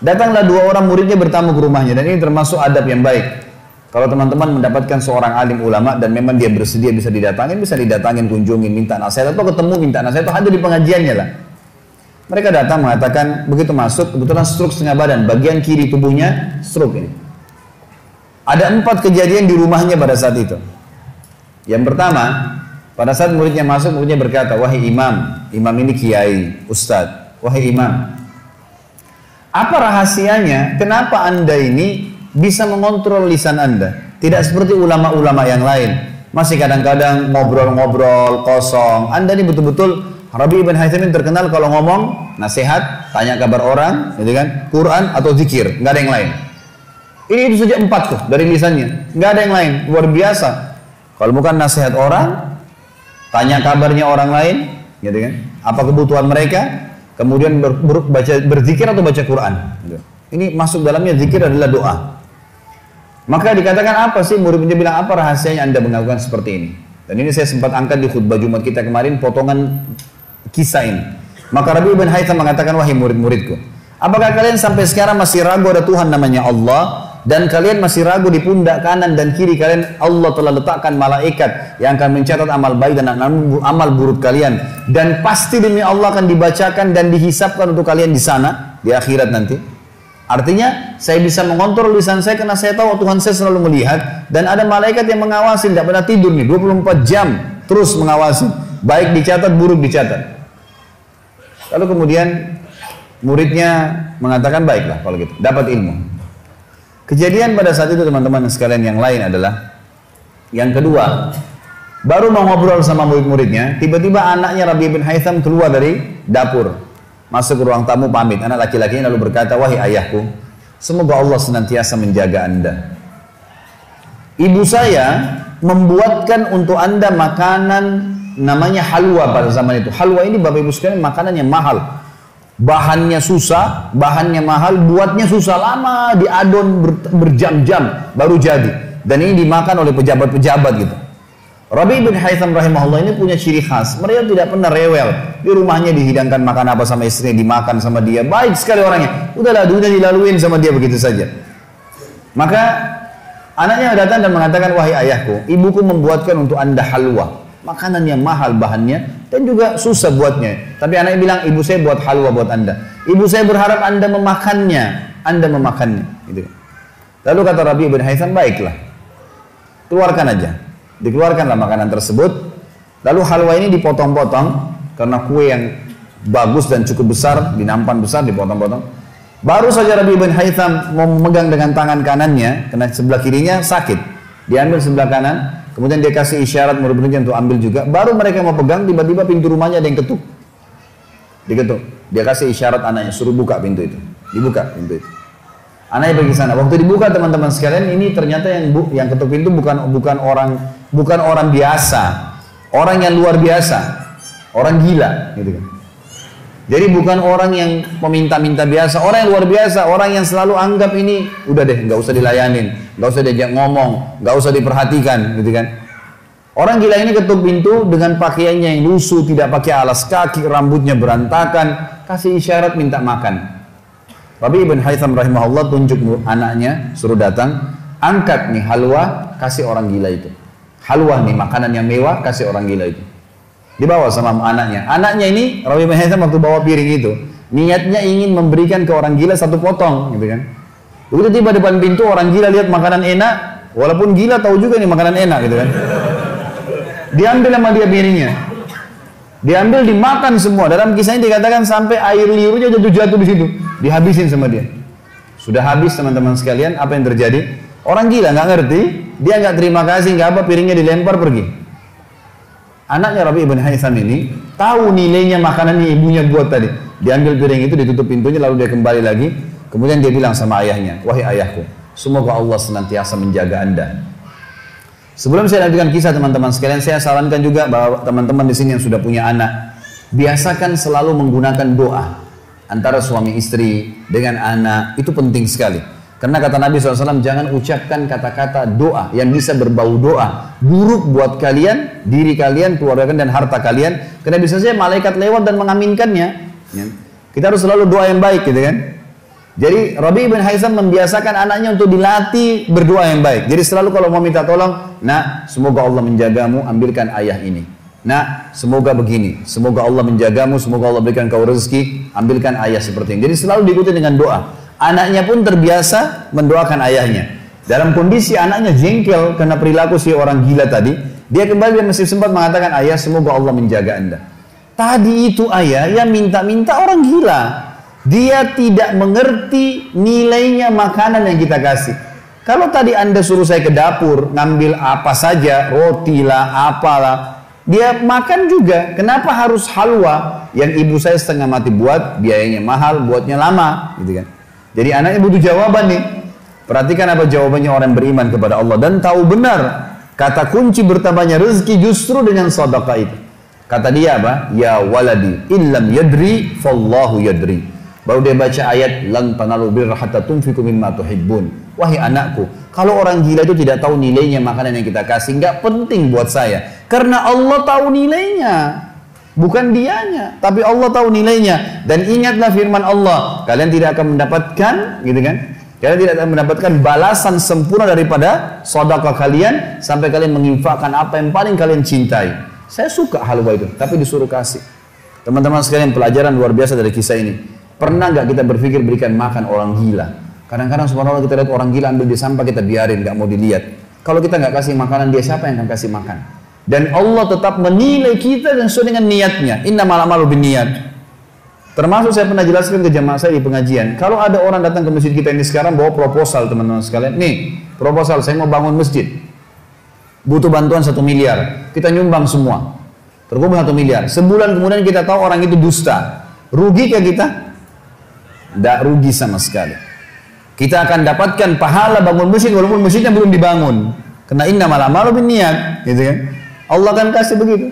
[SPEAKER 1] Datanglah 2 orang muridnya bertamu ke rumahnya, dan ini termasuk adab yang baik. Kalau teman-teman mendapatkan seorang alim ulama dan memang dia bersedia bisa didatangin, kunjungin, minta nasihat atau ketemu minta nasihat atau hadir di pengajiannya lah. Mereka datang mengatakan, begitu masuk kebetulan stroke setengah badan, bagian kiri tubuhnya stroke ini. Ada 4 kejadian di rumahnya pada saat itu. Yang pertama, pada saat muridnya masuk, muridnya berkata, wahai imam, imam ini kiai, ustadz, wahai imam, apa rahasianya, kenapa anda ini bisa mengontrol lisan anda? Tidak seperti ulama-ulama yang lain, masih kadang-kadang ngobrol-ngobrol kosong. Anda ini betul-betul, Rabi bin Haytham terkenal kalau ngomong, nasihat, tanya kabar orang, gitu kan, Quran atau zikir, nggak ada yang lain. Ini itu saja 4 tuh dari lisannya, nggak ada yang lain, luar biasa. Kalau bukan nasihat orang, tanya kabarnya orang lain, gitu kan, apa kebutuhan mereka, kemudian berzikir atau baca Quran. Ini masuk dalamnya zikir adalah doa. Maka dikatakan apa sih, muridnya bilang apa rahasianya anda melakukan seperti ini. Dan ini saya sempat angkat di khutbah Jumat kita kemarin, potongan kisah ini. Maka Rabi bin Haytham mengatakan, wahai murid-muridku, apakah kalian sampai sekarang masih ragu ada Tuhan namanya Allah? Dan kalian masih ragu di pundak kanan dan kiri kalian Allah telah letakkan malaikat yang akan mencatat amal baik dan amal buruk kalian, dan pasti demi Allah akan dibacakan dan dihisapkan untuk kalian di sana di akhirat nanti. Artinya saya bisa mengontrol lisan saya karena saya tahu Tuhan saya selalu melihat, dan ada malaikat yang mengawasi, tidak pernah tidur nih 24 jam terus mengawasi, baik dicatat buruk dicatat. Lalu kemudian muridnya mengatakan, baiklah kalau gitu, dapat ilmu. Kejadian pada saat itu teman-teman sekalian yang lain adalah, yang kedua, baru mau ngobrol sama murid-muridnya, tiba-tiba anaknya Rabi bin Haytham keluar dari dapur, masuk ke ruang tamu pamit. Anak laki-lakinya lalu berkata, wahai ayahku, semoga Allah senantiasa menjaga anda. Ibu saya membuatkan untuk anda makanan namanya halwa pada zaman itu. Halwa ini Bapak Ibu sekalian makanan yang mahal. Bahannya susah, bahannya mahal, buatnya susah, lama diadon berjam-jam baru jadi. Dan ini dimakan oleh pejabat-pejabat gitu. Rabi bin Haytham rahimahullah ini punya ciri khas. Mereka tidak pernah rewel. Di rumahnya dihidangkan makan apa sama istrinya, dimakan sama dia. Baik sekali orangnya. Udahlah, dunia dilaluin sama dia begitu saja. Maka anaknya datang dan mengatakan, wahai ayahku, ibuku membuatkan untuk anda halwa. Makanan yang mahal bahannya dan juga susah buatnya. Tapi anaknya bilang, ibu saya buat halwa buat anda. Ibu saya berharap anda memakannya. Anda memakannya. Gitu. Lalu kata Rabi bin Haytham, baiklah, keluarkan aja. Dikeluarkanlah makanan tersebut. Lalu halwa ini dipotong-potong karena kue yang bagus dan cukup besar, di nampan besar dipotong-potong. Baru saja Rabi bin Haytham mau memegang dengan tangan kanannya, karena sebelah kirinya sakit. Diambil sebelah kanan. Kemudian dia kasih isyarat murid-muridnya untuk ambil juga. Baru mereka mau pegang, tiba-tiba pintu rumahnya ada yang ketuk. Diketuk. Dia kasih isyarat anaknya, suruh buka pintu itu. Dibuka pintu itu. Anaknya pergi sana. Waktu dibuka teman-teman sekalian, ini ternyata yang ketuk pintu bukan orang biasa, orang yang luar biasa, orang gila, gitu kan. Jadi bukan orang yang meminta-minta biasa, orang yang luar biasa, orang yang selalu anggap ini udah deh, nggak usah dilayanin, nggak usah diajak ngomong, nggak usah diperhatikan, gitu kan. Orang gila ini ketuk pintu dengan pakaiannya yang lusuh, tidak pakai alas kaki, rambutnya berantakan, kasih isyarat minta makan. Rabi bin Haytham rahimahullah tunjuk anaknya, suruh datang, angkat nih halwa, kasih orang gila itu. Halwa nih makanan yang mewah, kasih orang gila itu. Dibawa sama anaknya. Anaknya ini Rabi bin Haytham waktu bawa piring itu, niatnya ingin memberikan ke orang gila 1 potong, gitu kan. Begitu tiba depan pintu, orang gila lihat makanan enak, walaupun gila tahu juga nih makanan enak, gitu kan. Diambil sama dia piringnya. Diambil, dimakan semua. Dalam kisahnya dikatakan sampai air liurnya jatuh di situ, dihabisin sama dia. Sudah habis teman-teman sekalian, apa yang terjadi? Orang gila nggak ngerti, dia nggak terima kasih, nggak apa, piringnya dilempar pergi. Anaknya Rabi bin Haytham ini tahu nilainya makanan yang ibunya buat tadi. Diambil piring itu, ditutup pintunya, lalu dia kembali lagi. Kemudian dia bilang sama ayahnya, wahai ayahku, semoga Allah senantiasa menjaga anda. Sebelum saya lanjutkan kisah teman-teman sekalian, saya sarankan juga bahwa teman-teman di sini yang sudah punya anak, biasakan selalu menggunakan doa antara suami istri dengan anak, itu penting sekali. Karena kata Nabi SAW, jangan ucapkan kata-kata doa yang bisa berbau doa buruk buat kalian, diri kalian, keluarga kalian, dan harta kalian. Karena bisa saja malaikat lewat dan mengaminkannya. Ya. Kita harus selalu doa yang baik gitu kan. Jadi Rabi bin Haitham membiasakan anaknya untuk dilatih berdoa yang baik. Jadi selalu kalau mau minta tolong, nak semoga Allah menjagamu, ambilkan ayah ini. Nak semoga begini, semoga Allah menjagamu, semoga Allah berikan kau rezeki, ambilkan ayah seperti ini. Jadi selalu diikuti dengan doa. Anaknya pun terbiasa mendoakan ayahnya. Dalam kondisi anaknya jengkel karena perilaku si orang gila tadi, dia kembali dan masih sempat mengatakan, ayah semoga Allah menjaga anda. Tadi itu ayah yang minta-minta orang gila. Dia tidak mengerti nilainya makanan yang kita kasih. Kalau tadi anda suruh saya ke dapur, ngambil apa saja, roti lah, apalah, dia makan juga. Kenapa harus halwa yang ibu saya setengah mati buat, biayanya mahal, buatnya lama, gitu kan? Jadi anaknya butuh jawaban nih. Perhatikan apa jawabannya orang beriman kepada Allah dan tahu benar kata kunci bertambahnya rezeki justru dengan sedekah itu. Kata dia apa? Ya waladi, illam yadri, fallahu yadri. Baru dia baca ayat lan tanalu birra hatta tunfiqu mimma tuhibbun. Wahai anakku, kalau orang gila itu tidak tahu nilainya makanan yang kita kasih, nggak penting buat saya. Karena Allah tahu nilainya. Bukan dianya, tapi Allah tahu nilainya. Dan ingatlah firman Allah, kalian tidak akan mendapatkan, gitu kan? Kalian tidak akan mendapatkan balasan sempurna daripada sedekah kalian sampai kalian menginfakkan apa yang paling kalian cintai. Saya suka halwa itu, tapi disuruh kasih. Teman-teman sekalian, pelajaran luar biasa dari kisah ini. Pernah nggak kita berpikir berikan makan orang gila? Kadang-kadang subhanallah kita lihat orang gila ambil di sampah, kita biarin, nggak mau dilihat. Kalau kita nggak kasih makanan dia, siapa yang akan kasih makan? Dan Allah tetap menilai kita dan sesuai dengan niatnya. Innamal a'malu binniyat. Termasuk saya pernah jelaskan ke jamaah saya di pengajian. Kalau ada orang datang ke masjid kita ini sekarang bawa proposal teman-teman sekalian. Nih proposal, saya mau bangun masjid. Butuh bantuan 1 miliar. Kita nyumbang semua. Terkumpul 1 miliar. Sebulan kemudian kita tahu orang itu dusta. Rugi ke kita? Tidak rugi sama sekali. Kita akan dapatkan pahala bangun masjid walaupun masjidnya belum dibangun. Karena innamal a'malu binniyat, gitu kan? Allah akan kasih begitu.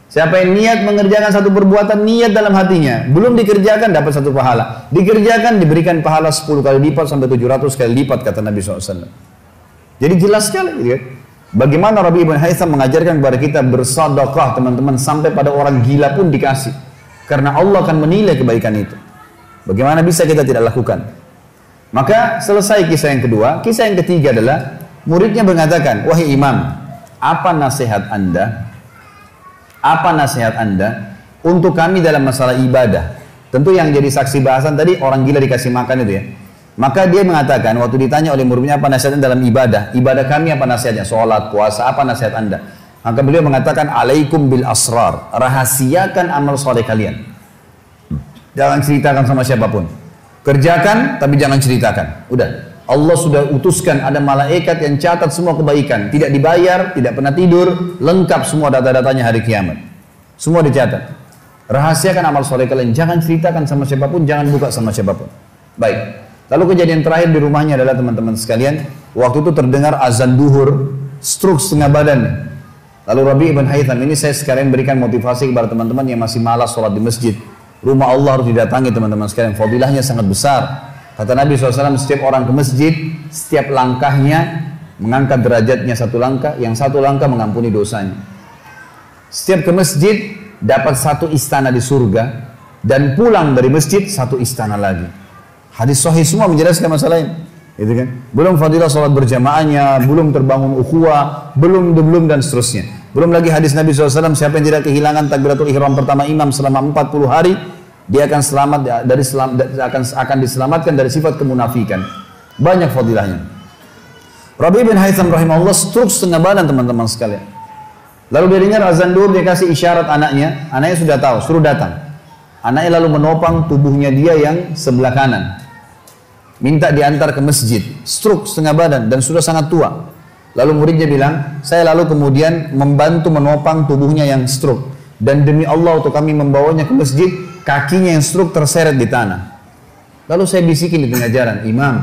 [SPEAKER 1] Siapa yang niat mengerjakan satu perbuatan, niat dalam hatinya, belum dikerjakan dapat 1 pahala. Dikerjakan diberikan pahala 10 kali lipat sampai 700 kali lipat kata Nabi SAW. Jadi jelas sekali, gitu kan? Bagaimana Rabi bin Haitham mengajarkan kepada kita bersedekah teman-teman sampai pada orang gila pun dikasih. Karena Allah akan menilai kebaikan itu. Bagaimana bisa kita tidak lakukan? Maka selesai kisah yang kedua. Kisah yang ketiga adalah muridnya mengatakan, wahai imam, apa nasihat anda? Apa nasihat anda untuk kami dalam masalah ibadah? Tentu yang jadi saksi bahasan tadi orang gila dikasih makan itu ya. Maka dia mengatakan waktu ditanya oleh muridnya apa nasihatnya dalam ibadah? Ibadah kami apa nasihatnya? Sholat, puasa, apa nasihat anda? Maka beliau mengatakan alaikum bil asrar. Rahasiakan amal soleh kalian. Jangan ceritakan sama siapapun. Kerjakan tapi jangan ceritakan. Udah. Allah sudah utuskan ada malaikat yang catat semua kebaikan. Tidak dibayar, tidak pernah tidur. Lengkap semua data-datanya hari kiamat. Semua dicatat. Rahasiakan amal soleh kalian. Jangan ceritakan sama siapapun. Jangan buka sama siapapun. Baik. Lalu kejadian terakhir di rumahnya adalah teman-teman sekalian. Waktu itu terdengar azan duhur. Stroke setengah badan. Lalu Rabi bin Haitham ini saya sekalian berikan motivasi kepada teman-teman yang masih malas sholat di masjid. Rumah Allah harus didatangi teman-teman sekalian. Fadilahnya sangat besar. Kata Nabi SAW, setiap orang ke masjid, setiap langkahnya mengangkat derajatnya 1 langkah, yang 1 langkah mengampuni dosanya. Setiap ke masjid dapat 1 istana di surga, dan pulang dari masjid 1 istana lagi. Hadis sahih semua menjelaskan masalah ini. Gitu kan? Belum fadilah sholat berjamaahnya, belum terbangun ukhuwah, belum dan seterusnya. Belum lagi hadis Nabi SAW, siapa yang tidak kehilangan takbiratul ihram pertama imam selama 40 hari, dia akan akan diselamatkan dari sifat kemunafikan. Banyak fadilahnya. Rabi bin Haitham rahimahullah stroke setengah badan teman-teman sekalian. Lalu dia dengar azan duhur, dia kasih isyarat anaknya sudah tahu, suruh datang. Anaknya lalu menopang tubuhnya dia yang sebelah kanan. Minta diantar ke masjid. Stroke setengah badan dan sudah sangat tua. Lalu muridnya bilang, saya lalu kemudian membantu menopang tubuhnya yang stroke. Dan demi Allah untuk kami membawanya ke masjid, kakinya yang stroke terseret di tanah. Lalu saya bisikin di tengah jalan, imam,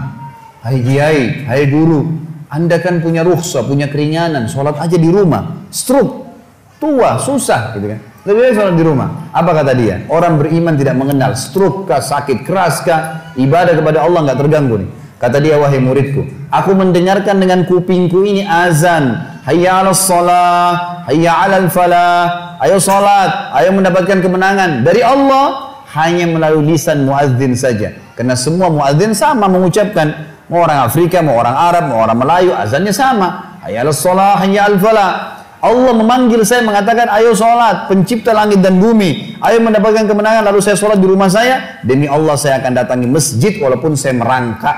[SPEAKER 1] hai kiai, hai guru, anda kan punya rukhsah, punya keringanan, sholat aja di rumah. Stroke, tua, susah, gitu kan. Lebih baik sholat di rumah. Apa kata dia? Orang beriman tidak mengenal stroke kah, sakit keras kah, ibadah kepada Allah nggak terganggu nih. Kata dia, wahai muridku, aku mendengarkan dengan kupingku ini azan, hayya 'alas shalah, hayya 'alal falah, ayo salat, ayo mendapatkan kemenangan dari Allah. hanya melalui lisan muadzin saja. Karena semua muadzin sama mengucapkan, mau orang Afrika, mau orang Arab, mau orang Melayu, azannya sama. Hayya 'alas shalah, hayya 'alal falah. Allah memanggil saya mengatakan, ayo sholat, pencipta langit dan bumi, ayo mendapatkan kemenangan, lalu saya sholat di rumah saya, demi Allah saya akan datangi masjid walaupun saya merangkak.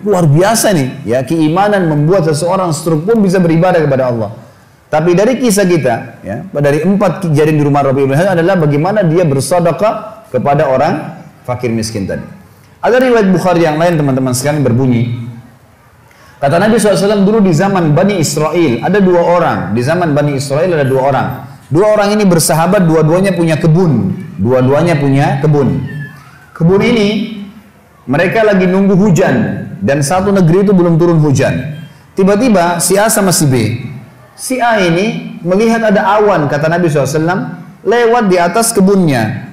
[SPEAKER 1] Luar biasa nih, ya, keimanan membuat seseorang stroke pun bisa beribadah kepada Allah. Tapi dari kisah kita, ya, dari 4 kejadian di rumah Rabi' bin Hayyan adalah bagaimana dia bersedekah kepada orang fakir miskin tadi. Ada riwayat Bukhari yang lain teman-teman sekalian berbunyi, kata Nabi SAW dulu di zaman Bani Israel, ada 2 orang. Di zaman Bani Israel ada 2 orang. 2 orang ini bersahabat, dua-duanya punya kebun. Dua-duanya punya kebun. Kebun ini, mereka lagi nunggu hujan. Dan satu negeri itu belum turun hujan. Tiba-tiba si A sama si B. Si A ini melihat ada awan, kata Nabi SAW, lewat di atas kebunnya.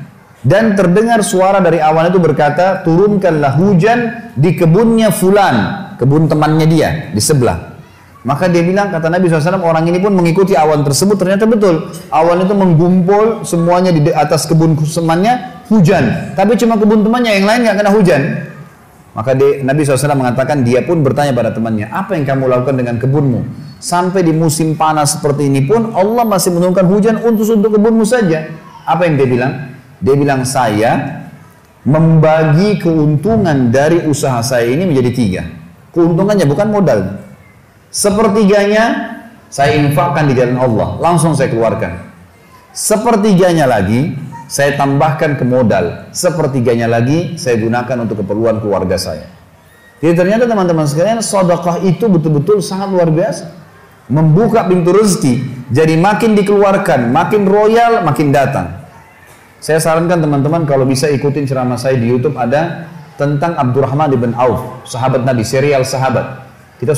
[SPEAKER 1] Dan terdengar suara dari awan itu berkata, turunkanlah hujan di kebunnya fulan. Kebun temannya dia di sebelah. Maka dia bilang, kata Nabi SAW, orang ini pun mengikuti awan tersebut. Ternyata betul, awan itu menggumpul semuanya di atas kebun temannya, hujan. Tapi cuma kebun temannya, yang lain nggak kena hujan. Maka Nabi SAW mengatakan, dia pun bertanya pada temannya, apa yang kamu lakukan dengan kebunmu? Sampai di musim panas seperti ini pun Allah masih menurunkan hujan untuk kebunmu saja. Apa yang dia bilang? Dia bilang, saya membagi keuntungan dari usaha saya ini menjadi 3. Keuntungannya bukan modal. Sepertiganya saya infakkan di jalan Allah, langsung saya keluarkan. Sepertiganya lagi saya tambahkan ke modal. Sepertiganya lagi saya gunakan untuk keperluan keluarga saya. Jadi ternyata teman-teman sekalian, sedekah itu betul-betul sangat luar biasa. Membuka pintu rezeki. Jadi makin dikeluarkan, makin royal, makin datang. Saya sarankan teman-teman kalau bisa ikutin ceramah saya di YouTube, ada tentang Abdurrahman bin Auf, sahabat Nabi, serial sahabat. Kita